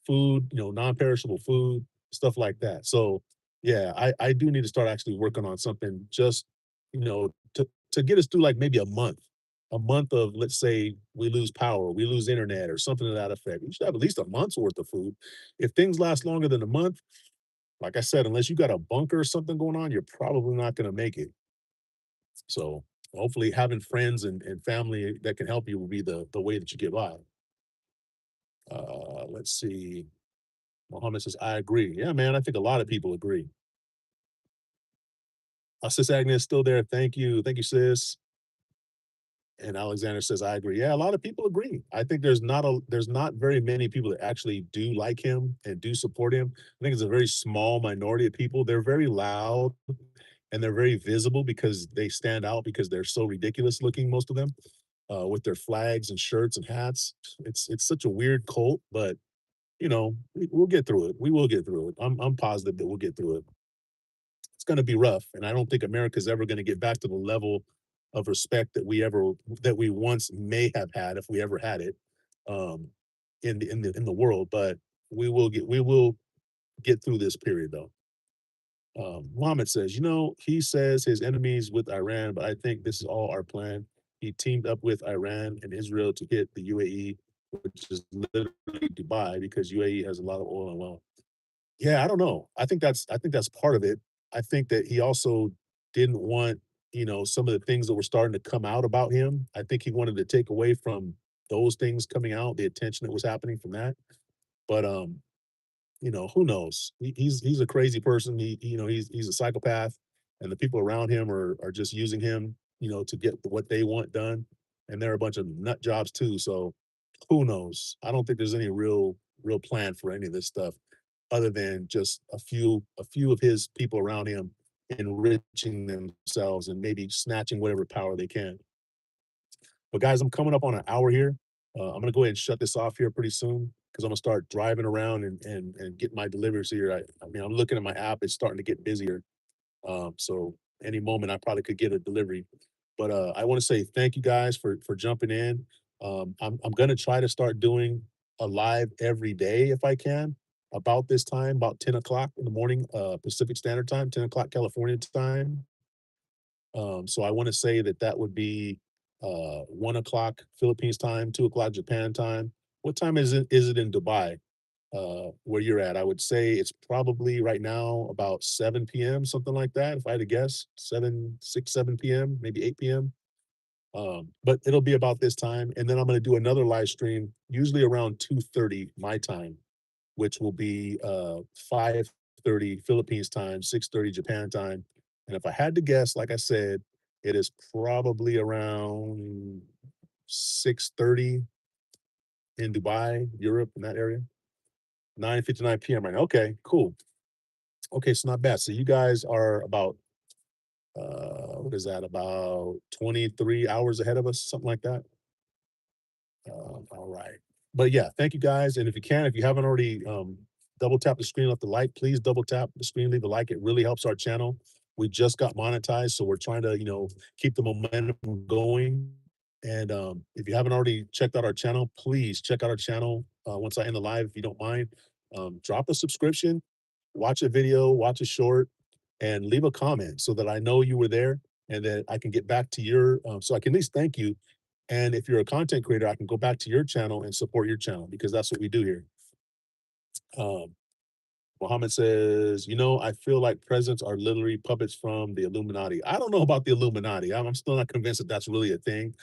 food, non-perishable food, stuff like that. So yeah, I do need to start actually working on something just, to get us through like maybe a month of, let's say we lose power, we lose internet or something to that effect. We should have at least a month's worth of food. If things last longer than a month, like I said, unless you got a bunker or something going on, you're probably not going to make it. So hopefully having friends and family that can help you will be the way that you get by. Let's see. Mohammed says, I agree. Yeah, man, I think a lot of people agree. Sis Agnes is still there. Thank you. Thank you, sis. And Alexander says, I agree. Yeah, a lot of people agree. I think there's not very many people that actually do like him and do support him. I think it's a very small minority of people. They're very loud and they're very visible because they stand out because they're so ridiculous looking, most of them, with their flags and shirts and hats. It's such a weird cult, but we'll get through it. We will get through it. I'm positive that we'll get through it. It's going to be rough, and I don't think America's ever going to get back to the level of respect that we once may have had if we ever had it, um, in the world. But we will get through this period though. Mohammed says, he says his enemies with Iran, but I think this is all our plan. He teamed up with Iran and Israel to hit the UAE, which is literally Dubai, because UAE has a lot of oil and well. Yeah, I don't know. I think that's part of it. I think that he also didn't want, some of the things that were starting to come out about him. I think he wanted to take away from those things coming out, the attention that was happening from that. But who knows? He's a crazy person. He's a psychopath, and the people around him are just using him, to get what they want done. And they're a bunch of nut jobs too. So who knows? I don't think there's any real plan for any of this stuff other than just a few of his people around him enriching themselves and maybe snatching whatever power they can. But guys, I'm coming up on an hour here. I'm gonna go ahead and shut this off here pretty soon because I'm gonna start driving around and get my deliveries here. I mean, I'm looking at my app; it's starting to get busier. So any moment I probably could get a delivery. But I want to say thank you guys for jumping in. I'm gonna try to start doing a live every day if I can about this time, about 10 o'clock in the morning, Pacific Standard Time, 10 o'clock California time. So I want to say that that would be 1 o'clock Philippines time, 2 o'clock Japan time. What time is it in Dubai? Where you're at? I would say it's probably right now about 7 p.m., something like that. If I had to guess, 7 p.m., maybe 8 p.m. But it'll be about this time, and then I'm going to do another live stream, usually around 2:30 my time, which will be 5:30 Philippines time, 6:30 Japan time. And if I had to guess, like I said, it is probably around 6:30 in Dubai, Europe, in that area. 9:59 p.m. right now. Okay, cool. Okay, so not bad. So you guys are about What is that? About 23 hours ahead of us, something like that. All right. But yeah, thank you guys. And if you can, if you haven't already double tap the screen, left the like, please double tap the screen, leave a like. It really helps our channel. We just got monetized, so we're trying to, keep the momentum going. And if you haven't already checked out our channel, please check out our channel once I end the live, if you don't mind. Drop a subscription, watch a video, watch a short, and leave a comment so that I know you were there and that I can get back to your, so I can at least thank you. And if you're a content creator, I can go back to your channel and support your channel because that's what we do here. Um, Mohammed says, I feel like presidents are literally puppets from the Illuminati. I don't know about the Illuminati. I'm still not convinced that that's really a thing.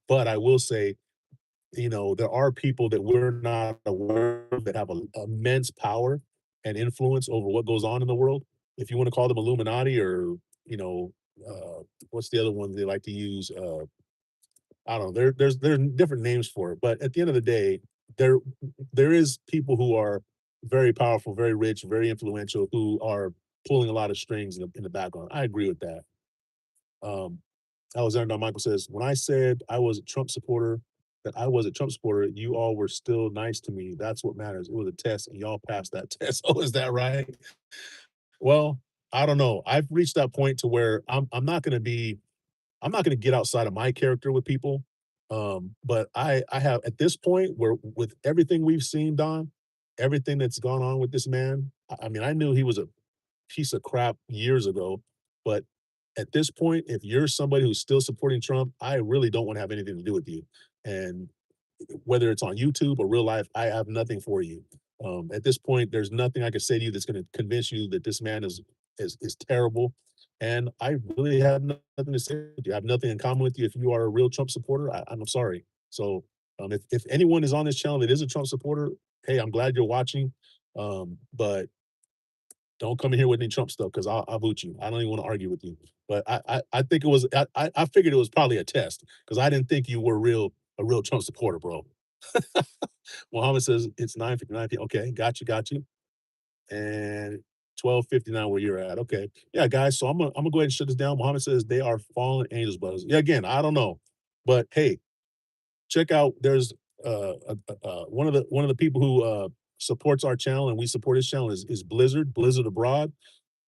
But I will say, there are people that we're not aware of that have a immense power and influence over what goes on in the world. If you want to call them Illuminati or, you know, what's the other one they like to use? I don't know. There's different names for it, but at the end of the day, there there is people who are very powerful, very rich, very influential, who are pulling a lot of strings in the background. I agree with that. Um, Alexander Michael says, when I said I was a Trump supporter, that I was a Trump supporter, you all were still nice to me. That's what matters. It was a test, and y'all passed that test. Oh, is that right? Well, I don't know. I've reached that point to where I'm not gonna get outside of my character with people. But I have at this point where with everything we've seen, Don, everything that's gone on with this man, I mean, I knew he was a piece of crap years ago, but at this point, if you're somebody who's still supporting Trump, I really don't want to have anything to do with you. And whether it's on YouTube or real life, I have nothing for you. At this point, there's nothing I can say to you that's going to convince you that this man is terrible. And I really have nothing to say with you. I have nothing in common with you. If you are a real Trump supporter, I'm sorry. So if anyone is on this channel that is a Trump supporter, hey, I'm glad you're watching. But don't come in here with any Trump stuff because I'll boot you. I don't even want to argue with you. But I think it was I figured it was probably a test because I didn't think you were a real Trump supporter, bro. Mohammed says it's 9:59 p.m. Okay, got you. And 12:59 where you're at. Okay. Yeah, guys. So I'm gonna go ahead and shut this down. Mohammed says they are fallen angels, brothers. Yeah, again, I don't know. But hey, check out there's one of the people who supports our channel and we support his channel is Blizzard Abroad.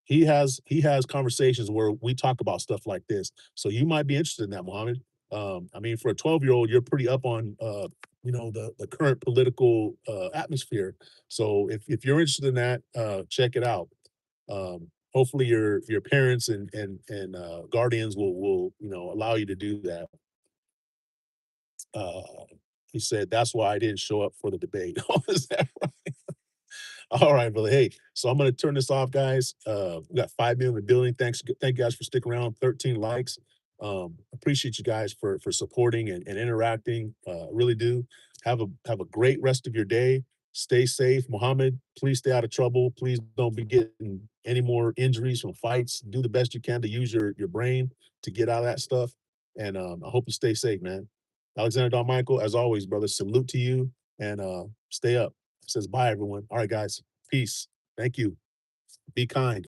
He has conversations where we talk about stuff like this. So you might be interested in that, Mohammed. I mean, for a 12-year-old, you're pretty up on the current political atmosphere. So if you're interested in that, check it out. Hopefully your parents and guardians will allow you to do that. Uh, he said that's why I didn't show up for the debate. Oh, is that all right, brother. Hey, so I'm gonna turn this off, guys. We got 5 million in the building. Thank you guys for sticking around. 13 likes. Appreciate you guys for supporting and interacting. Really do. Have a great rest of your day. Stay safe, Mohammed. Please stay out of trouble. Please don't be getting any more injuries from fights. Do the best you can to use your brain to get out of that stuff. And I hope you stay safe, man. Alexander Don Michael, as always, brother. Salute to you and stay up. Says bye, everyone. All right, guys. Peace. Thank you. Be kind.